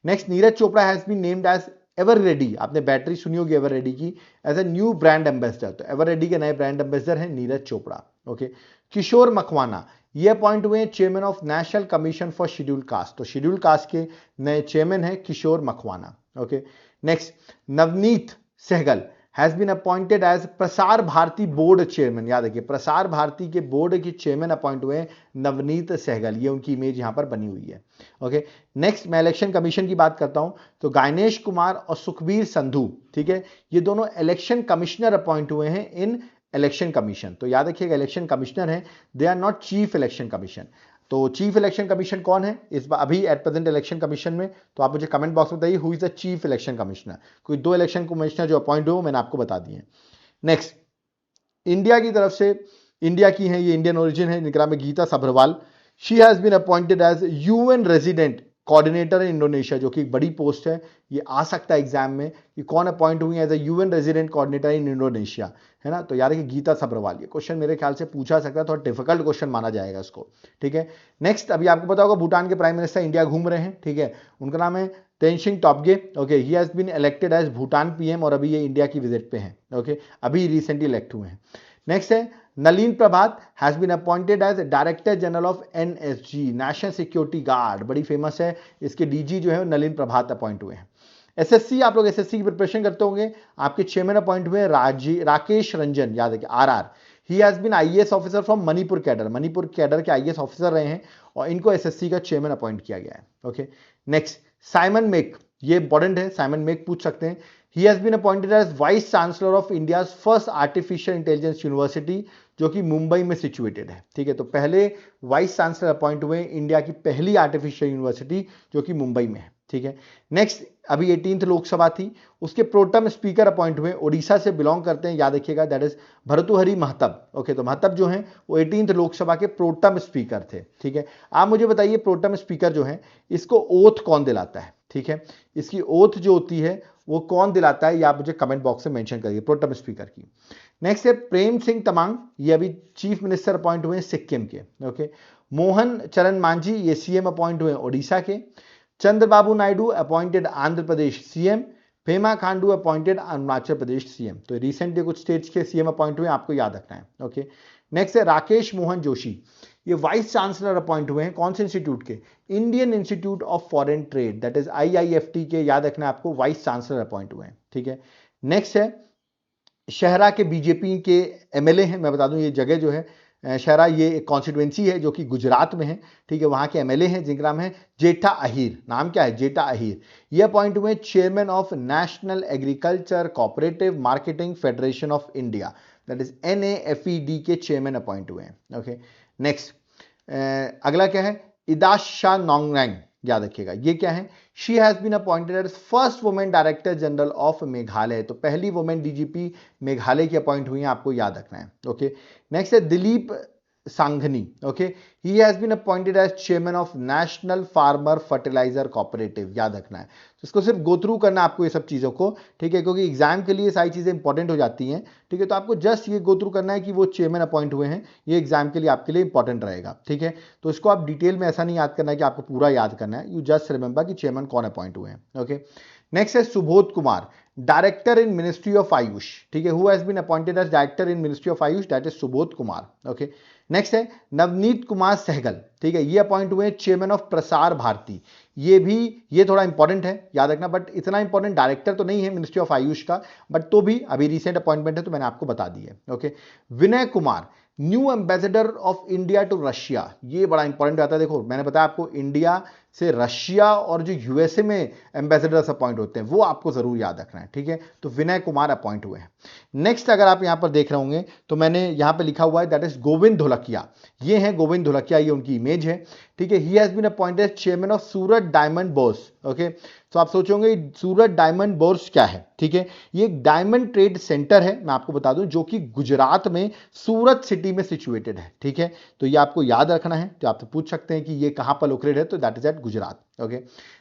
Next Neeraj Chopra has been named as Eveready, आपने बैटरी सुनी होगी एवर रेडी की, as a new brand ambassador, तो एवर रेडी के नए ब्रांड एम्बेसडर हैं नीरज चोपड़ा। ओके, किशोर मकवाना ये अपॉइंट हुए chairman of National Commission for schedule caste, तो शेड्यूल कास्ट के नए चेयरमैन हैं Kishore Makwana. Okay, next Navneet Sehgal has been appointed as Prasar Bharati board chairman, याद रखिए प्रसार भारती के बोर्ड के चेयरमैन अपॉइंट हुए नवनीत सहगल, ये उनकी इमेज यहां पर बनी हुई है। ओके, नेक्स्ट मैं इलेक्शन कमीशन की बात करता हूं, तो गायनेश कुमार और सुखबीर संधू, ठीक है, ये दोनों इलेक्शन कमिश्नर अपॉइंट हुए हैं इन इलेक्शन कमीशन, तो याद रखिएगा इलेक्शन कमिश्नर हैं, they are not chief election commission. तो चीफ इलेक्शन कमीशन कौन है इस बार अभी एट प्रेजेंट इलेक्शन कमीशन में? तो आप मुझे कमेंट बॉक्स में बताइए who is the chief election commissioner. कोई 2 इलेक्शन कमिश्नर जो अपॉइंट हो मैंने आपको बता दिए। नेक्स्ट, इंडिया की तरफ से, इंडिया की है, ये इंडियन ओरिजिन है, इनका नाम है Geeta Sabharwal. She has been appointed as UN resident coordinator in Indonesia, जो कि एक बड़ी पोस्ट है। ये आ सकता है एग्जाम में कि कौन अपॉइंट हुई as a UN resident coordinator in Indonesia, है ना। तो यार कि गीता सभरवाल, ये क्वेश्चन मेरे ख्याल से पूछा सकता है, थोड़ा डिफिकल्ट क्वेश्चन माना जाएगा इसको, ठीक है। नेक्स्ट, अभी आपको पता होगा भूटान के प्राइम मिनिस्टर इंडिया घूम रहे हैं, ठीक है। उनका नाम है Tenzing Tobgay, okay. He has been elected as Bhutan PM और अभी ये इंडिया की विजिट पे हैं, ओके। अभी रिसेंटली इलेक्ट हुए हैं। नेक्स्ट है Nalin Prabhat, has been appointed as director general of NSG, national security guard, बड़ी फेमस है। इसके डीजी जो है नलिन प्रभात अपॉइंट हुए हैं। एसएससी, आप लोग एसएससी की प्रिपरेशन करते होंगे, आपके चेयरमैन अपॉइंट हुए राकेश रंजन, याद है RR. He has been IAS officer from Manipur cadre, Manipur cadre के आईएएस ऑफिसर रहे हैं और इनको एसएससी का चेयरमैन अपॉइंट किया गया है, ओके। नेक्स्ट, साइमन मेक, ये इंपॉर्टेंट है, साइमन मेक पूछ सकते हैं। He has been appointed as vice chancellor of India's first artificial intelligence university, जो कि मुंबई में सिचुएटेड है, ठीक है। तो पहले वाइस चांसलर अपॉइंट हुए इंडिया की पहली आर्टिफिशियल यूनिवर्सिटी जो कि मुंबई में है, ठीक है। नेक्स्ट, अभी 18th लोकसभा थी, उसके प्रोटम स्पीकर अपॉइंट हुए, ओडिशा से बिलोंग करते हैं, याद रखिएगा, that is Bhartruhari Mahtab, okay. तो महताब जो है वो 18th लोकसभा के प्रोटम स्पीकर थे, ठीक है। आप मुझे बताइए प्रोटम स्पीकर जो है इसको ओथ कौन दिलाता है, ठीक है। इसकी ओथ जो होती है वो कौन दिलाता है, ये आप मुझे कमेंट बॉक्स में मेंशन करिए, प्रोटम स्पीकर की। नेक्स्ट है प्रेम सिंह तमांग, ये अभी चीफ मिनिस्टर अपॉइंट हुए सिक्किम के, ओके। मोहन चरण मांझी, ये सीएम अपॉइंट हुए ओडिशा के। Chandrababu Naidu appointed Andhra Pradesh CM. Pema Khandu appointed Arunachal Pradesh CM. तो रिसेंटली कुछ स्टेट्स के सीएम अपॉइंट हुए, आपको याद रखना है, ओके। नेक्स्ट है राकेश मोहन जोशी, ये वाइस चांसलर अपॉइंट हुए हैं कौन से इंस्टीट्यूट के? Indian institute of foreign trade, that is IIFT के, याद रखना है आपको, वाइस चांसलर अपॉइंट हुए हैं, ठीक है। नेक्स्ट है शहरा के बीजेपी के एमएलए हैं, मैं बता दूं ये जगह जो है शहरा, ये एक कॉन्स्टिट्यूएंसी है जो कि गुजरात में है, ठीक है। वहां के एमएलए हैं जिनका नाम है जेठा अहीर, नाम क्या है? जेठा अहीर। ये अपॉइंट हुए chairman of national agriculture cooperative marketing federation of India, that is NAFED के चेयरमैन अपॉइंट हुए हैं, ओके। नेक्स्ट, अगला क्या है? इदाशा नोंगरैंग, याद रखिएगा ये क्या है? She has been appointed as first women director general of Meghalaya, तो पहली वुमेन डीजीपी मेघालय की अपॉइंट हुई है, आपको याद रखना है, ओके। नेक्स्ट है Dilip Sanghani, okay. He has been appointed as chairman of national farmer fertiliser cooperative, याद रखना है। तो इसको सिर्फ गो थ्रू करना है आपको ये सब चीजों को, ठीक है, क्योंकि एग्जाम के लिए सारी चीजें इंपॉर्टेंट हो जाती हैं, ठीक है। तो आपको जस्ट ये गो थ्रू करना है कि वो चेयरमैन अपॉइंट हुए हैं, ये एग्जाम के लिए आपके लिए इंपॉर्टेंट रहेगा, ठीक है। तो इसको आप डिटेल में ऐसा नहीं याद करना है कि आपको पूरा याद करना है, यू जस्ट रिमेंबर कि चेयरमैन कौन अपॉइंट हुए हैं, ओके। नेक्स्ट है Subodh Kumar, director in Ministry of Ayush, ठीक है। Who has been appointed as director in Ministry of Ayush, that is Subodh Kumar, okay. Next है नवनीत कुमार सहगल, ठीक है। ये अपॉइंट हुए चेयरमैन ऑफ प्रसार भारती, ये थोड़ा इंपॉर्टेंट है, याद रखना, बट इतना इंपॉर्टेंट डायरेक्टर तो नहीं है मिनिस्ट्री ऑफ आयुष का, बट तो भी अभी रिसेंट अपॉइंटमेंट है तो मैंने आपको बता दी है, okay. Vinay Kumar, new ambassador of India to Russia, ये बड़ा इंपॉर्टेंट आता है। देखो मैंने बताया आपको इंडिया से रशिया और जो यूएसए में एम्बेसडर्स अपॉइंट होते हैं वो आपको जरूर याद रखना है, ठीक है। तो विनय कुमार अपॉइंट हुए हैं। नेक्स्ट अगर आप यहां पर देख रहे होंगे तो मैंने यहां पर लिखा हुआ है दैट इज गोविंद धोलकिया, ये है गोविंद धोलकिया, ये उनकी इमेज है, ठीक है। He has been appointed chairman of Surat Diamond Bourse, okay. तो आप सोचोगे सूरत डायमंड बोर्स क्या है, ठीक है। ये एक डायमंड ट्रेड सेंटर है, मैं आपको बता दूं, जो कि गुजरात में सूरत सिटी में सिचुएटेड है, ठीक है। तो ये आपको याद रखना है, तो आपसे पूछ सकते हैं कि ये कहां पर लोकेटेड है, तो that is at Gujarat, okay.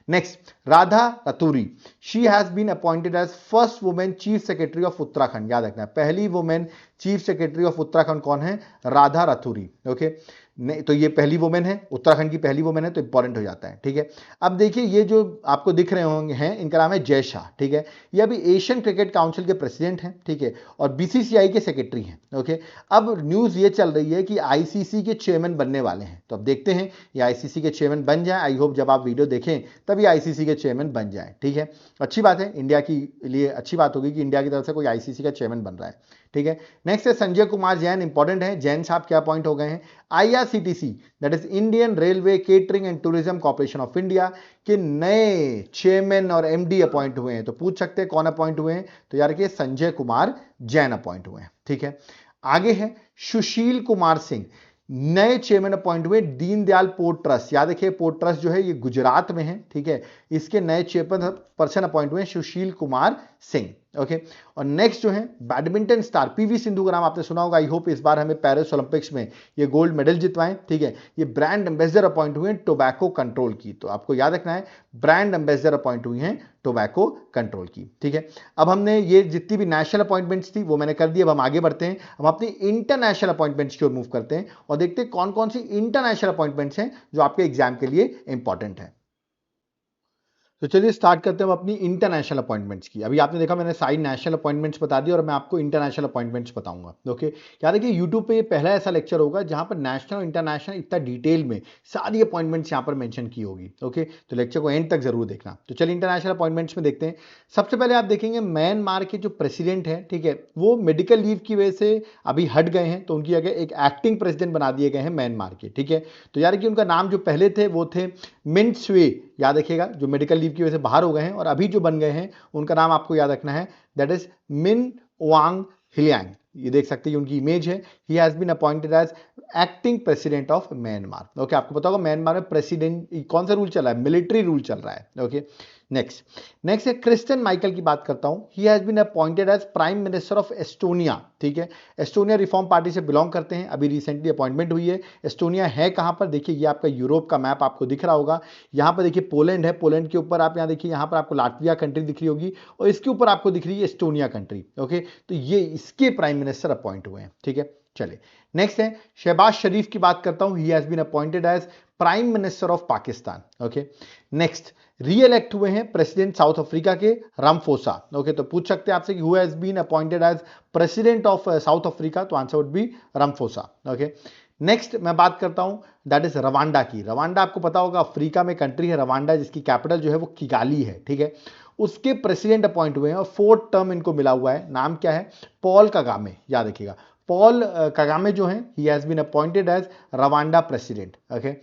Next Radha Raturi, she has been appointed as first women chief secretary of Uttarakhand, याद रखना है, पहली women chief secretary of Uttarakhand कौन है? राधा रतूरी, ओके। नहीं तो ये पहली वुमेन है, उत्तराखंड की पहली वुमेन है, तो इंपॉर्टेंट हो जाता है, ठीक है। अब देखिए ये जो आपको दिख रहे होंगे हैं, इनका नाम है जय शाह, ठीक है। ये अभी एशियन क्रिकेट काउंसिल के प्रेसिडेंट हैं, ठीक है, और बीसीसीआई के सेक्रेटरी हैं, ओके। अब न्यूज ये चल रही है कि आईसीसी के चेयरमैन बनने वाले हैं, तो अब देखते हैं ये आईसीसी के चेयरमैन बन जाए। आई होप जब आप वीडियो देखें तभी आईसीसी के चेयरमैन बन जाए, ठीक है। अच्छी बात है, इंडिया के लिए अच्छी बात होगी कि इंडिया की तरफ से कोई आईसीसी का चेयरमैन बन रहा है, ठीक है। नेक्स्ट है संजय कुमार जैन, इंपॉर्टेंट है, जैन साहब क्या अपॉइंट हो गए हैं? IRCTC, that is Indian railway catering and tourism corporation of India के नए चेयरमैन और एमडी अपॉइंट हुए हैं। तो पूछ सकते हैं कौन अपॉइंट हुए हैं, तो यार कि संजय कुमार जैन अपॉइंट हुए हैं, ठीक है। आगे है सुशील कुमार सिंह, नए चेयरमैन अपॉइंट हुए दीनदयाल पोर्ट ट्रस्ट, याद रखिए पोर्ट ट्रस्ट जो है ये गुजरात में है, ठीक है। इसके नए चेयरपर्सन अपॉइंट हुए सुशील कुमार सिंह, ओके। और नेक्स्ट जो है बैडमिंटन स्टार पीवी सिंधु का नाम आपने सुना होगा, आई होप इस बार हमें पेरिस ओलंपिक्स में ये गोल्ड मेडल जितवाएं, ठीक है। ये ब्रांड एम्बेसडर अपॉइंट हुए टोबैको कंट्रोल की, तो आपको याद रखना है ब्रांड एम्बेसडर अपॉइंट हुई हैं टोबैको कंट्रोल की, ठीक है। अब हमने ये जितनी भी नेशनल अपॉइंटमेंट्स थी वो मैंने कर दी। अब हम आगे बढ़ते हैं, हम अपनी इंटरनेशनल अपॉइंटमेंट्स की ओर मूव करते हैं और देखते हैं कौन कौन सी इंटरनेशनल अपॉइंटमेंट्स हैं जो आपके एग्जाम के लिए इंपॉर्टेंट है। तो चलिए स्टार्ट करते हैं हम अपनी इंटरनेशनल अपॉइंटमेंट्स की। अभी आपने देखा मैंने सारी नेशनल अपॉइंटमेंट्स बता दी और मैं आपको इंटरनेशनल अपॉइंटमेंट्स बताऊंगा, ओके। याद है कि यूट्यूब पे ये पहला ऐसा लेक्चर होगा जहां पर नेशनल और इंटरनेशनल इतना डिटेल में सारी अपॉइंटमेंट्स यहां पर मेंशन की होगी, ओके। तो लेक्चर को एंड तक जरूर देखना। तो चलिए इंटरनेशनल अपॉइंटमेंट्स में देखते हैं। सबसे पहले आप देखेंगे म्यांमार के जो प्रेसिडेंट है, ठीक है, वो मेडिकल लीव की वजह से अभी हट गए हैं, तो उनकी जगह एक एक्टिंग प्रेसिडेंट बना दिए गए हैं म्यांमार के, ठीक है। तो याद है कि उनका नाम जो पहले थे वो थे मिंट स्वे, याद रखिएगा, जो मेडिकल लीव की वजह से बाहर हो गए हैं, और अभी जो बन गए हैं उनका नाम आपको याद रखना है, दैट इज मिन वांग हिलियांग। ये देख सकते हैं उनकी इमेज है। He has been appointed as acting president of Myanmar, okay. आपको पता होगा म्यांमार में प्रेसिडेंट कौन सा रूल चल रहा है, मिलिट्री रूल चल रहा है, ओके। नेक्स्ट है क्रिस्टियन माइकल की बात करता हूं। He has been appointed as prime minister of Estonia, ठीक है। एस्टोनिया रिफॉर्म पार्टी से बिलोंग करते हैं, अभी रिसेंटली अपॉइंटमेंट हुई है। एस्टोनिया है कहां पर, देखिए ये आपका यूरोप का मैप आपको दिख रहा होगा। यहां पर देखिए पोलैंड है, पोलैंड के ऊपर आप यहां देखिए, यहां पर आपको लाटविया कंट्री दिख रही होगी और इसके ऊपर आपको दिख रही है एस्टोनिया कंट्री, ओके। तो ये इसके प्राइम मिनिस्टर अपॉइंट हुए हैं, ठीक है। चलिए नेक्स्ट है शहबाज शरीफ की बात करता हूं। He has been appointed as prime minister of Pakistan, okay. Next re-elect हुए हैं प्रेसिडेंट साउथ अफ्रीका के रामफोसा, ओके। तो पूछ सकते हैं आपसे कि who has been appointed as president of South Africa, तो answer would be Ramaphosa, okay. Next मैं बात करता हूं दैट इज रवांडा की। रवांडा आपको पता होगा अफ्रीका में कंट्री है रवांडा, जिसकी कैपिटल जो है वो किगाली है, ठीक है। उसके प्रेसिडेंट अपॉइंट हुए हैं और 4th टर्म इनको मिला हुआ है। नाम क्या है, पॉल कगामे, याद रखिएगा पॉल कगामे जो है, he has been appointed as Rwanda president, okay.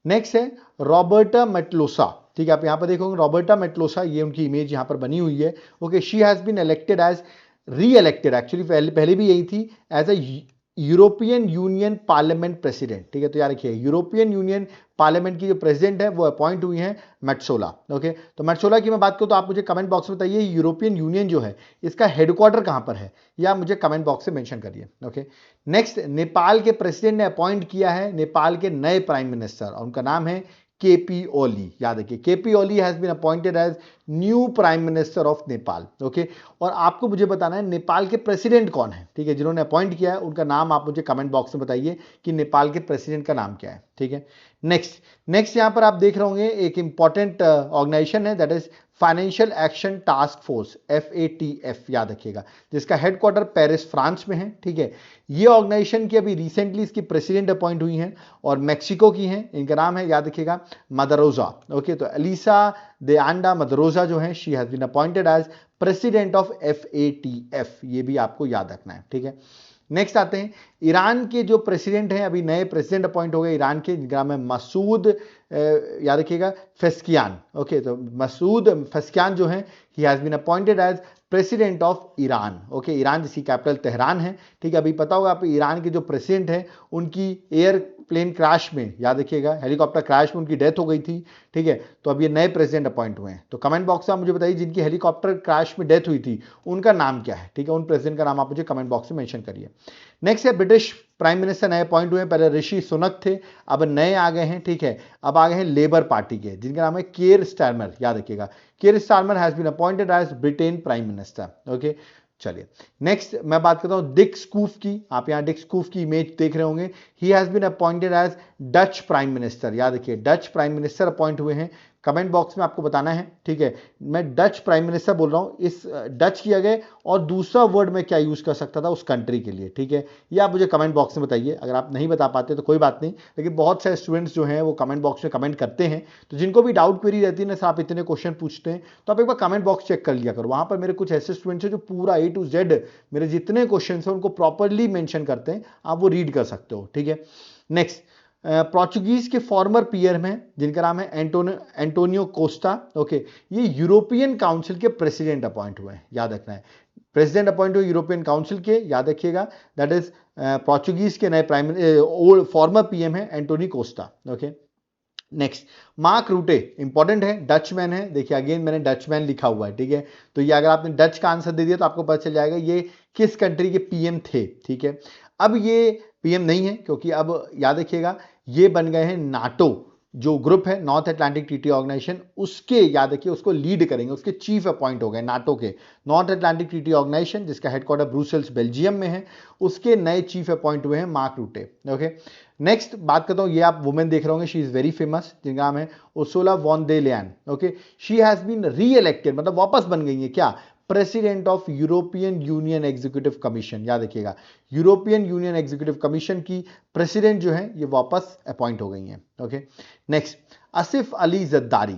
Next है रॉबर्टा मेटलोसा, ठीक है। आप यहां पर देखोगे रॉबर्टा मेटलोसा, ये उनकी इमेज यहां पर बनी हुई है, okay. She has been elected as re-elected, actually पहले भी यही थी, as a European Union parliament president, ठीक है। तो याद रखिए यूरोपियन यूनियन पार्लियामेंट की जो प्रेसिडेंट है वो अपॉइंट हुई हैं मेट्सोला, ओके। तो मेट्सोला की मैं बात करूं तो आप मुझे कमेंट बॉक्स में बताइए यूरोपियन यूनियन जो है इसका हेडक्वार्टर कहां पर है, या मुझे कमेंट बॉक्स से मेंशन करिए, ओके। नेक्स्ट नेपाल के प्रेसिडेंट ने अपॉइंट किया है नेपाल के नए प्राइम मिनिस्टर, और उनका नाम है केपी ओली, याद रखिए KP Oli has been appointed as new prime minister of Nepal, okay. और आपको मुझे बताना है नेपाल के प्रेसिडेंट कौन है, ठीक है, जिन्होंने अपॉइंट किया है उनका नाम आप मुझे कमेंट बॉक्स में बताइए कि नेपाल के प्रेसिडेंट का नाम क्या है, ठीक है। नेक्स्ट यहां पर आप देख रहे होंगे एक इंपॉर्टेंट ऑर्गेनाइजेशन है, that is financial action task force, FATF, याद रखिएगा, जिसका हेडक्वार्टर पेरिस फ्रांस में है, ठीक है। ये ऑर्गेनाइजेशन की अभी रिसेंटली इसकी प्रेसिडेंट अपॉइंट हुई हैं और मैक्सिको की हैं, इनका नाम है याद रखिएगा मदरोजा, ओके। तो एलिसा दे आंडा मदरोजा जो है, she has been appointed as president of FATF, ये भी आपको याद रखना है, ठीक है। नेक्स्ट आते हैं ईरान के जो प्रेसिडेंट हैं, अभी नए प्रेसिडेंट अपॉइंट हो गए ईरान के, जिनका नाम है मसूद, याद रखिएगा फेस्कियान, ओके। तो मसूद फेस्कियान जो है, he has been appointed as president of Iran, okay. Iran जिसकी कैपिटल तेहरान है, ठीक है। अभी पता होगा आप ईरान के जो प्रेसिडेंट हैं उनकी एयरप्लेन क्रैश में, याद रखिएगा हेलीकॉप्टर क्रैश में उनकी डेथ हो गई थी, ठीक है। तो अब ये नए प्रेसिडेंट अपॉइंट हुए हैं। तो कमेंट बॉक्स में आप मुझे बताइए जिनकी हेलीकॉप्टर क्रैश में डेथ हुई थी उनका नाम क्या है, ठीक है। उन प्रेसिडेंट का नाम आप मुझे कमेंट बॉक्स में मेंशन करिए। नेक्स्ट है ब्रिटिश प्राइम मिनिस्टर नए अपॉइंट हुए हैं, पहले ऋषि सुनक थे, अब नए आ गए हैं, ठीक है। अब आ गए हैं लेबर पार्टी के, जिनका नाम है केयर स्टारमर, याद रखिएगा Keir Starmer has been appointed as Britain prime minister, okay. चलिए नेक्स्ट मैं बात करता हूं डिक स्कूफ की। आप यहां डिक स्कूफ की इमेज देख रहे होंगे। He has been appointed as Dutch prime minister, याद रखिए डच प्राइम मिनिस्टर अपॉइंट हुए हैं। कमेंट बॉक्स में आपको बताना है, ठीक है। मैं डच प्राइम मिनिस्टर बोल रहा हूं, इस डच किया गया और दूसरा वर्ड मैं क्या यूज कर सकता था उस कंट्री के लिए, ठीक है। ये आप मुझे कमेंट बॉक्स में बताइए। अगर आप नहीं बता पाते तो कोई बात नहीं, लेकिन बहुत सारे स्टूडेंट्स जो हैं वो कमेंट बॉक्स में कमेंट करते हैं, तो जिनको भी डाउट क्वेरी रहती है ना सर आप इतने क्वेश्चन पूछते हैं, तो आप एक बार कमेंट बॉक्स चेक कर लिया करो। वहां पर मेरे कुछ ऐसे स्टूडेंट्स हैं जो पूरा A to Z मेरे जितने क्वेश्चन हैं उनको प्रॉपरली मेंशन करते हैं, आप वो रीड कर सकते हो, ठीक है। नेक्स्ट पोर्चुगीज के फॉर्मर पीएम हैं, जिनका नाम है एंटोनियो कोस्टा, ओके। ये यूरोपियन काउंसिल के प्रेसिडेंट अपॉइंट हुए हैं, याद रखना है। प्रेसिडेंट अपॉइंट हुए यूरोपियन काउंसिल के, याद रखिएगा, दैट इज पोर्चुगीज के नए फॉर्मर पीएम है Antonio Costa. Okay, next Mark Rutte, important है, डचमैन है। देखिए अगेन मैंने डचमैन लिखा हुआ है, ठीक है, तो ये अगर आपने डच का आंसर दे दिया तो आपको पता चल जाएगा ये किस कंट्री के पीएम थे, ठीक है। अब ये पीएम नहीं है क्योंकि अब याद रखिएगा ये बन गए हैं नाटो जो ग्रुप है, नॉर्थ अटलांटिक ट्रीटी ऑर्गेनाइजेशन, उसके याद रखिए उसको लीड करेंगे, उसके चीफ अपॉइंट हो गए नाटो के, नॉर्थ अटलांटिक ट्रीटी ऑर्गेनाइजेशन जिसका हेडक्वार्टर ब्रुसेल्स बेल्जियम में है, उसके नए चीफ अपॉइंट हुए हैं मार्क रूटे। ओके, नेक्स्ट बात करता हूं, ये आप वुमेन देख रहे होंगे, शी इज वेरी फेमस, जिनका नाम है Ursula von der Leyen. Okay, she has been re-elected, मतलब वापस बन गई है क्या, president of European Union executive commission. याद रखिएगा यूरोपियन यूनियन एग्जीक्यूटिव कमीशन की प्रेसिडेंट जो है ये वापस अपॉइंट हो गई हैं। Okay, next Asif Ali Zardari,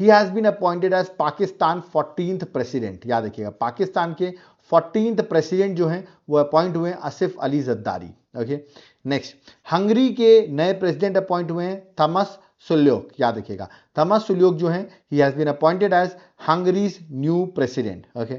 he has been appointed as Pakistan 14th president. याद रखिएगा पाकिस्तान के 14th प्रेसिडेंट जो हैं वो अपॉइंट हुए हैं Asif Ali Zardari. Okay, next Hungary के नए प्रेसिडेंट अपॉइंट हुए हैं थॉमस सुल्योक। याद रखिएगा थॉमस सुल्योक जो हैं he has been appointed as Hungary's new president. Okay,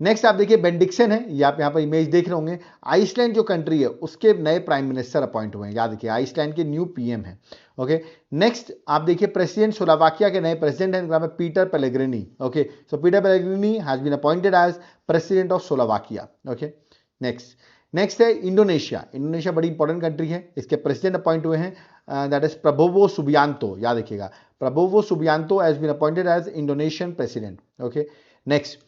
next आप देखिए बेंडिक्सन है, ये आप यहाँ पर इमेज देख रहे होंगे, आइसलैंड जो कंट्री है उसके नए प्राइम मिनिस्टर अपॉइंट हुए हैं। याद रखिए आइसलैंड के न्यू पीएम है। ओके, नेक्स्ट आप देखिए प्रेसिडेंट स्लोवाकिया के नए प्रेसिडेंट हैं, नाम है Peter Pellegrini. Okay, so Peter Pellegrini has been appointed as president of Slovakia. Okay, next है इंडोनेशिया। इंडोनेशिया बड़ी इंपॉर्टेंट कंट्री है, इसके प्रेसिडेंट अपॉइंट हुए हैं दैट इज प्रबोवो सुबियांतो। याद रखिएगा Prabowo Subianto has been appointed as Indonesian president. Okay, next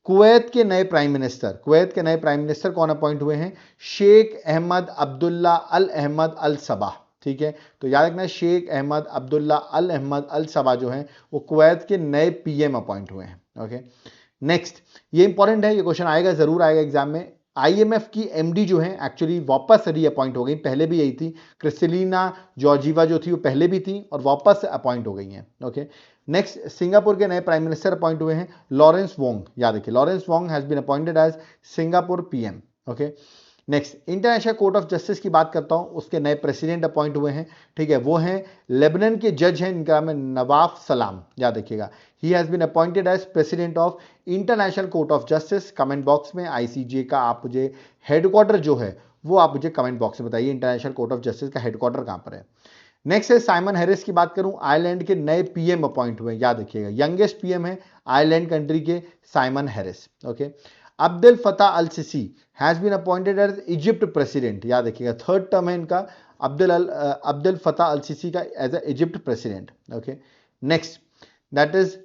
Kuwait के नए प्राइम मिनिस्टर कौन अपॉइंट हुए हैं, शेख अहमद अब्दुल्ला अल अहमद अल सबा। ठीक है, तो याद रखना शेख अहमद अब्दुल्ला अल अहमद अल सबा जो हैं वो कुवैत के नए पीएम अपॉइंट हुए हैं। ओके, नेक्स्ट ये इंपॉर्टेंट है, ये क्वेश्चन आएगा, जरूर आएगा एग्जाम में। आईएमएफ की एमडी जो है एक्चुअली वापस रीअपॉइंट हो गई, पहले भी यही थी, क्रिस्टलिना जॉर्जीवा जो थी वो पहले भी थी और वापस अपॉइंट हो गई हैं। ओके, नेक्स्ट सिंगापुर के नए प्राइम मिनिस्टर अपॉइंट हुए हैं लॉरेंस वोंग। याद रखिए Lawrence Wong has been appointed as Singapore PM. Okay, next International Court of Justice की बात करता हूं, उसके नए प्रेसिडेंट अपॉइंट हुए हैं। ठीक है, वो हैं लेबनान के जज हैं, इनका नाम है नवाफ सलाम। याद रखिएगा he has been appointed as president of International Court of Justice. Comment box में आईसीजे का आप मुझे हेडक्वार्टर जो है वो आप मुझे कमेंट बॉक्स में बताइए, इंटरनेशनल कोर्ट ऑफ जस्टिस का हेडक्वार्टर कहां पर है। नेक्स्ट है साइमन हैरिस की बात करूं, आयरलैंड के नए पीएम अपॉइंट हुए। याद रखिएगा यंगेस्ट पीएम है आयरलैंड कंट्री के Simon Harris. Okay, Abdel Fattah al Sisi has been appointed as Egypt president. याद रखिएगा थर्ड टर्म है इनका, अब्दुल फतह अल सिसी का as a Egypt president. Okay, next that is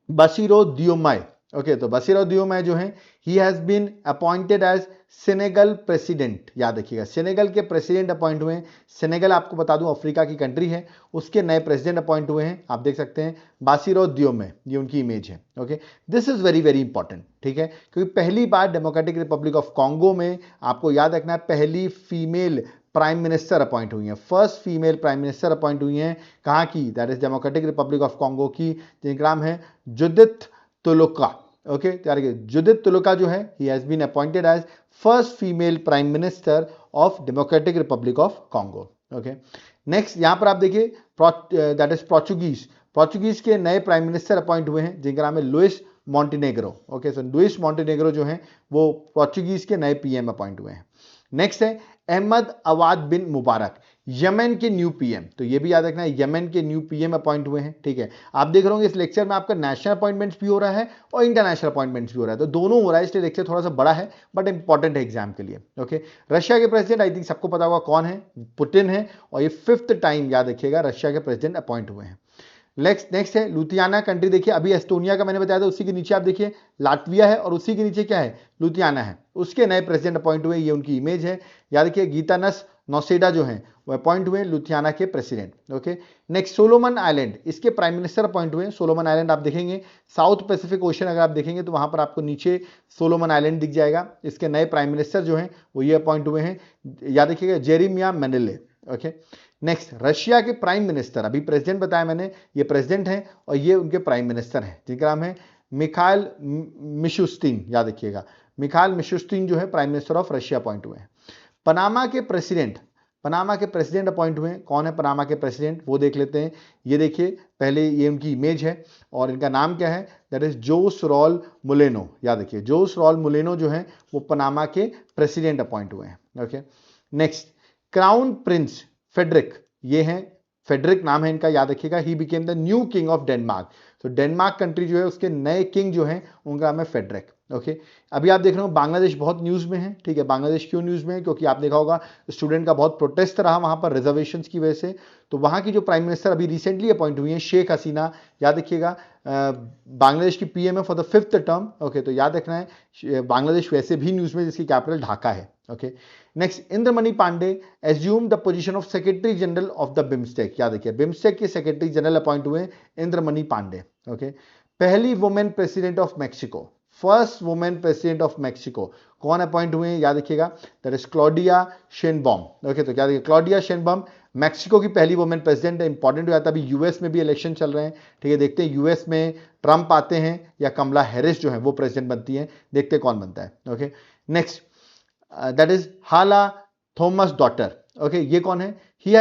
Bassirou Diomaye. Okay, तो Bassirou Diomaye जो है he has been appointed as Senegal president. याद रखिएगा सेनेगल के प्रेसिडेंट अपॉइंट हुए हैं। सेनेगल आपको बता दूं अफ्रीका की कंट्री है, उसके नए प्रेसिडेंट अपॉइंट हुए हैं, आप देख सकते हैं बासिरो दियोमे, ये उनकी इमेज है। Okay, this is very very important. ठीक है, क्योंकि पहली बार डेमोक्रेटिक रिपब्लिक ऑफ कॉन्गो में आपको याद रखना है पहली फीमेल प्राइम मिनिस्टर अपॉइंट हुई हैं, first female prime minister appoint हुई हैं, कहाँ की, that is Democratic Republic of Congo की, जिनका नाम है Judith Tuluka. Okay, Judith Tuluka जो है he has been appointed as first female prime minister of Democratic Republic of Congo. Okay, next यहां पर आप देखिए दैट इज पोर्चुगीज के नए प्राइम मिनिस्टर अपॉइंट हुए हैं, जिनका नाम है लुइस मॉन्टेनेग्रो। ओके, सो लुइस मॉन्टेनेग्रो जो हैं वो पोर्चुगीज के नए पीएम अपॉइंट हुए हैं। नेक्स्ट है अहमद अवाद बिन मुबारक, यमन के न्यू पीएम, तो ये भी याद रखना है यमन के न्यू पीएम अपॉइंट हुए हैं। ठीक है, आप देख रहे होंगे इस लेक्चर में आपका नेशनल अपॉइंटमेंट्स भी हो रहा है और इंटरनेशनल अपॉइंटमेंट्स भी हो रहा है, तो दोनों हो रहा है, इसलिए लेक्चर थोड़ा सा बड़ा है बट इंपॉर्टेंट है एग्जाम के लिए। ओके, रशिया के प्रेसिडेंट आई थिंक सबको पता होगा कौन है, पुतिन है, और ये 5th टाइम याद रखिएगा रशिया के प्रेसिडेंट अपॉइंट हुए हैं। नेक्स्ट है लुथियाना कंट्री, देखिए अभी एस्टोनिया का मैंने बताया था, उसी के नीचे आप देखिए लाटविया है और उसी के नीचे क्या है लुथियाना है, उसके नए प्रेसिडेंट अपॉइंट हुए, ये उनकी इमेज है। याद रखिए गीतानस नौसेडा जो हैं वो अपॉइंट हुए लुथियाना के president. Okay, next Solomon island, इसके प्राइम मिनिस्टर अपॉइंट हुए। सोलोमन आइलैंड आप देखेंगे साउथ पैसिफिक ओशन, अगर आप देखेंगे तो वहां पर आपको नीचे सोलोमन आइलैंड दिख जाएगा, इसके नए प्राइम मिनिस्टर जो हैं वो ये अपॉइंट हुए हैं, याद रखिएगा जेरेमिया मेनेले। ओके, नेक्स्ट रशिया के प्राइम मिनिस्टर, अभी प्रेसिडेंट बताया मैंने, ये प्रेसिडेंट हैं और ये उनके प्राइम मिनिस्टर हैं, जिनका नाम है मिखाइल मिशुस्तिन। याद रखिएगा मिखाइल मिशुस्तिन जो है prime minister of Russia appoint हुए हैं। पनामा के पनामा के प्रेसिडेंट अपॉइंट हुए हैं। कौन है पनामा के प्रेसिडेंट, वो देख लेते हैं। ये देखिए, पहले ये उनकी इमेज है और इनका नाम क्या है, दैट इज जोस रॉल मुलेनो। याद रखिए, जोस रॉल मुलेनो जो है वो पनामा के प्रेसिडेंट अपॉइंट हुए हैं। Okay, next, crown prince Frederik, ये हैं, फेडरिक नाम है इनका, याद रखिएगा। He became the new king of Denmark. तो डेनमार्क कंट्री जो है उसके नए किंग जो हैं उनका नाम है फेडरिक। ओके, अभी आप देख रहे हो बांग्लादेश बहुत न्यूज़ में है, ठीक है। बांग्लादेश क्यों न्यूज़ में है, क्योंकि आप देखा होगा स्टूडेंट का बहुत प्रोटेस्ट रहा वहां पर रिजर्वेशन की वजह से। तो वहां की जो प्राइम मिनिस्टर अभी रिसेंटली अपॉइंट हुई है, शेख हसीना, याद रखिएगा, बांग्लादेश की पीएम है for the 5th term. Okay, तो याद रखना है बांग्लादेश वैसे भी न्यूज़ में, जिसकी कैपिटल ढाका है। Okay, next, Indramani Pandey assume the position of secretary general of the BIMSTEC. याद रखिए, बिम्स्टेक के सेक्रेटरी जनरल अपॉइंट हुए इंद्रमणि पांडे। ओके, पहली women president of Mexico, first women president of Mexico, कौन अपॉइंट हुए हैं, याद रखिएगा, that is Claudia Sheinbaum. Okay, तो याद रखिए, क्लॉडिया शेनबॉम मैक्सिको की पहली वुमेन प्रेसिडेंट है। इंपॉर्टेंट हो जाता है, अभी यूएस में भी इलेक्शन चल रहे हैं, ठीक है। देखते हैं यूएस में ट्रंप आते हैं या कमला हैरिस जो है वो प्रेसिडेंट बनती है, देखते हैं कौन बनता है। Okay, next, that is Halla Tomasdottir. Okay, ये कौन है, she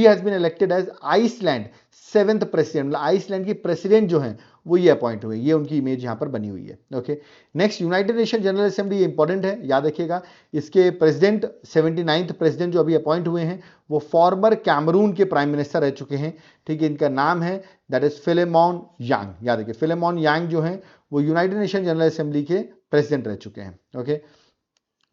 has been elected as Iceland 7th president, मतलब आइसलैंड की प्रेसिडेंट जो है वो ये अपॉइंट हुए, ये उनकी इमेज यहां पर बनी हुई है। Okay, next, United nation general assembly, ये इंपॉर्टेंट है, याद रखिएगा। इसके प्रेसिडेंट 79th प्रेसिडेंट जो अभी अपॉइंट हुए हैं वो फॉर्मर कैमरून के प्राइम मिनिस्टर रह चुके हैं, ठीक है। इनका नाम है दैट इज फिलेमॉन यांग। याद रखिए, फिलेमॉन यांग जो है वो यूनाइटेड नेशन जनरल असेंबली के प्रेसिडेंट रह चुके हैं। ओके,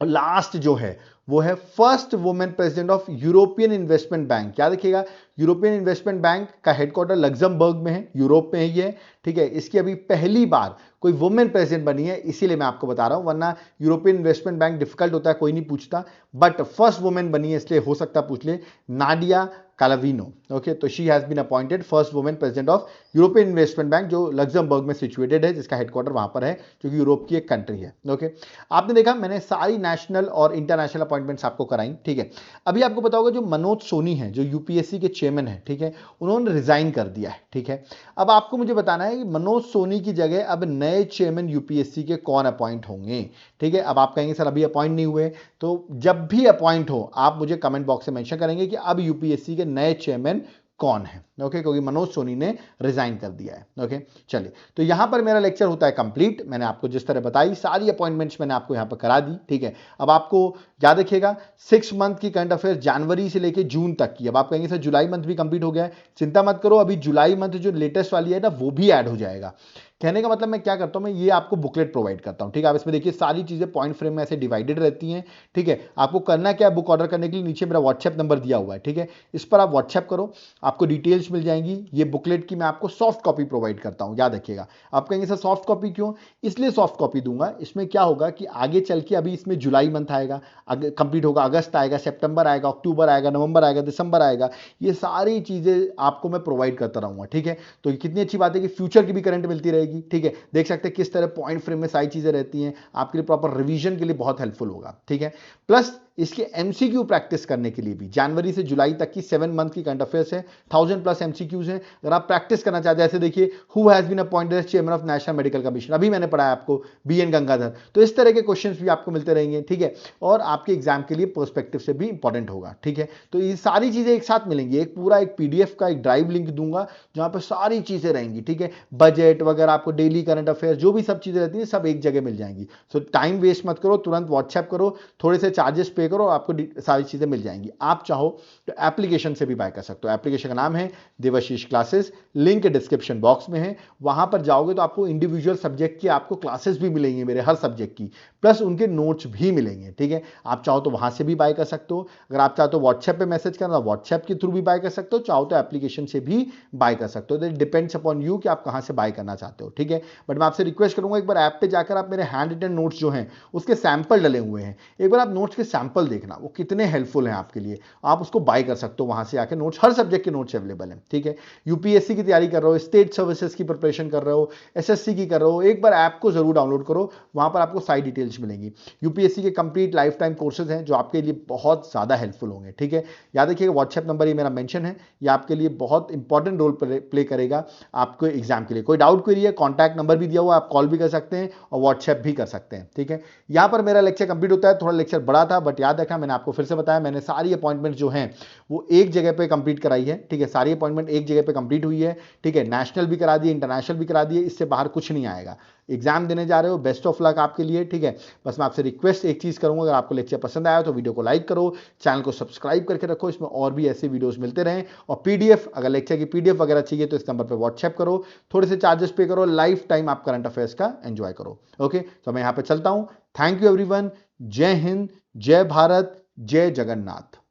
और लास्ट जो है वो है first women president of European Investment bank. याद रखिएगा, यूरोपियन इन्वेस्टमेंट बैंक का हेडक्वार्टर लग्जमबर्ग में है, यूरोप में है ये, ठीक है। इसकी अभी पहली बार कोई वुमेन प्रेसिडेंट बनी है, इसीलिए मैं आपको बता रहा हूं, वरना यूरोपियन इन्वेस्टमेंट बैंक डिफिकल्ट होता है, कोई नहीं पूछता, बट फर्स्ट वुमेन बनी है इसलिए हो सकता पूछ ले, नाडिया कालाविनो। ओके, तो she has been appointed first women president of European Investment Bank, जो लग्जमबर्ग में सिचुएटेड है, जिसका हेडक्वार्टर वहां पर है, जो कि यूरोप की एक कंट्री है। ओके, आपने देखा मैंने सारी नेशनल और इंटरनेशनल अपॉइंटमेंट्स आपको कराई, ठीक है। अभी आपको पता होगा जो मनोज सोनी है, जो यूपीएससी के चेयरमैन है, ठीक है, उन्होंने रिजाइन कर दिया है, ठीक है। अब आपको मुझे बताना है कि मनोज सोनी की जगह अब नए चेयरमैन यूपीएससी के कौन अपॉइंट होंगे, ठीक है। अब आप कहेंगे सर अभी अपॉइंट नहीं हुए, तो जब भी अपॉइंट हो आप मुझे कमेंट बॉक्स में मेंशन करेंगे कि अब यूपीएससी के नए चेयरमैन कौन है। ओके, क्योंकि मनोज सोनी ने रिजाइन कर दिया है। ओके, चलिए, तो यहां पर मेरा लेक्चर होता है कंप्लीट। मैंने आपको जिस तरह बताई सारी अपॉइंटमेंट्स मैंने आपको यहां पर करा दी, ठीक है। अब आपको याद रखिएगा 6 मंथ की करंट अफेयर जनवरी से लेकर जून तक की। अब आप कहेंगे सर जुलाई मंथ भी कंप्लीट हो गया है, चिंता मत करो, अभी जुलाई मंथ जो लेटेस्ट वाली है ना वो भी ऐड हो जाएगा। कहने का मतलब मैं क्या करता हूं, मैं ये आपको बुकलेट प्रोवाइड करता हूं, ठीक है। आप इसमें देखिए सारी चीजें पॉइंट फ्रेम में ऐसे डिवाइडेड रहती हैं, ठीक है। आपको करना क्या है, बुक ऑर्डर करने के लिए नीचे मेरा व्हाट्सएप नंबर दिया हुआ है, ठीक है। इस पर आप व्हाट्सएप करो, आपको डिटेल्स मिल जाएंगी। ये बुकलेट की मैं आपको सॉफ्ट कॉपी प्रोवाइड करता हूं, याद रखिएगा। आप कहेंगे सर सॉफ्ट कॉपी क्यों, इसलिए सॉफ्ट कॉपी दूंगा, इसमें क्या होगा कि आगे चल के, अभी इसमें जुलाई मंथ आएगा, कंप्लीट होगा, अगस्त आएगा, सितंबर आएगा, अक्टूबर आएगा, नवंबर आएगा, दिसंबर आएगा, ये सारी चीजें आपको मैं प्रोवाइड करता रहूंगा, ठीक है। तो ये कितनी अच्छी बात है कि फ्यूचर की भी करंट मिलती रहेगी, ठीक है। देख सकते हैं किस तरह पॉइंट फ्रेम में सारी चीजें रहती हैं, आपके लिए प्रॉपर रिवीजन के लिए बहुत हेल्पफुल होगा, ठीक है। प्लस इसके एमसीक्यू प्रैक्टिस करने के लिए भी जनवरी से जुलाई तक की 7 मंथ की करंट अफेयर्स है, 1000+ एमसीक्यूज हैं। अगर आप प्रैक्टिस करना चाहते हैं, ऐसे देखिए, who has been appointed as chairman of National Medical Commission, अभी मैंने पढ़ाया आपको, बीएन गंगाधर। तो इस तरह के क्वेश्चंस भी आपको मिलते रहेंगे, ठीक है। और आपके एग्जाम के लिए पर्सपेक्टिव से भी इंपॉर्टेंट होगा, ठीक है। तो ये सारी चीजें एक साथ मिलेंगी, एक पूरा एक पीडीएफ का एक ड्राइव लिंक दूंगा जहां पर सारी चीजें रहेंगी, ठीक है। बजट वगैरह, आपको डेली करंट अफेयर जो भी सब चीजें रहती हैं सब एक जगह मिल जाएंगी। सो टाइम वेस्ट मत करो, तुरंत व्हाट्सएप करो, थोड़े से चार्जेस पे करो, आपको सारी चीजें मिल जाएंगी। आप चाहो तो एप्लीकेशन से भी बाय कर सकते हो। एप्लीकेशन का नाम है Devashish classes, link description box में है। वहां पर जाओगे तो आपको इंडिविजुअल सब्जेक्ट की आपको क्लासेस भी मिलेंगी, मेरे हर सब्जेक्ट की, प्लस उनके नोट्स भी मिलेंगे, ठीक है। आप चाहो तो वहां से भी बाय कर सकते हो। अगर आप चाहो तो व्हाट्सएप पे मैसेज करना, व्हाट्सएप के थ्रू भी बाय कर सकते हो, चाहो तो एप्लीकेशन से भी बाय कर सकते हो। डिपेंड्स अपॉन यू कि आप कहां से बाय करना चाहते हो, ठीक है। बट मैं आपसे रिक्वेस्ट करूंगा, एक बार ऐप पे जाकर आप मेरे हैंड रिटन नोट्स जो हैं उसके सैंपल डले हुए हैं, एक बार आप नोट्स के सैंपल देखना, वो कितने हेल्पफुल हैं आपके लिए। आप उसको बाय कर सकते हो वहां से आके, नोट्स, हर सब्जेक्ट के नोट्स अवेलेबल हैं, ठीक है। यूपीएससी की तैयारी कर रहे हो, स्टेट सर्विसेज की प्रिपरेशन कर रहे हो, एसएससी की कर रहे हो, एक बार ऐप को जरूर डाउनलोड करो, वहां पर आपको सारी डिटेल्स मिलेंगी। यूपीएससी के कंप्लीट लाइफ टाइम कोर्सेज हैं जो आपके लिए बहुत ज्यादा हेल्पफुल होंगे, ठीक है। याद रखिएगा व्हाट्सएप नंबर ये मेरा मेंशन है, ये आपके लिए बहुत इंपॉर्टेंट रोल प्ले करेगा आपको एग्जाम के लिए। कोई डाउट क्वेरी है, कॉन्टैक्ट नंबर भी दिया हुआ, आप कॉल भी कर सकते हैं और व्हाट्सएप भी कर सकते हैं, ठीक है। यहां पर मेरा लेक्चर कंप्लीट होता है, थोड़ा लेक्चर बड़ा था बट याद रखना, मैंने आपको फिर से बताया, मैंने सारी अपॉइंटमेंट जो हैं वो एक जगह पे कंप्लीट कराई है, ठीक है, सारी अपॉइंटमेंट एक जगह पे कंप्लीट हुई है, ठीक है, नेशनल भी करा दिए, इंटरनेशनल भी करा दिए, इससे बाहर कुछ नहीं आएगा। एग्जाम देने जा रहे हो, बेस्ट ऑफ लक आपके लिए, ठीक है। बस मैं आपसे रिक्वेस्ट एक चीज करूंगा, अगर आपको लेक्चर पसंद आया तो वीडियो को लाइक करो, चैनल को सब्सक्राइब करके रखो, इसमें और भी ऐसे वीडियोस मिलते रहें। और पीडीएफ, अगर लेक्चर की पीडीएफ वगैरह चाहिए तो इस नंबर पर व्हाट्सएप करो, थोड़े से चार्जेस पे करो, लाइफ टाइम आप करंट अफेयर्स का एंजॉय करो। ओके, तो मैं यहाँ पे चलता हूँ। Thank you everyone. जय हिंद, जय भारत, जय जगन्नाथ।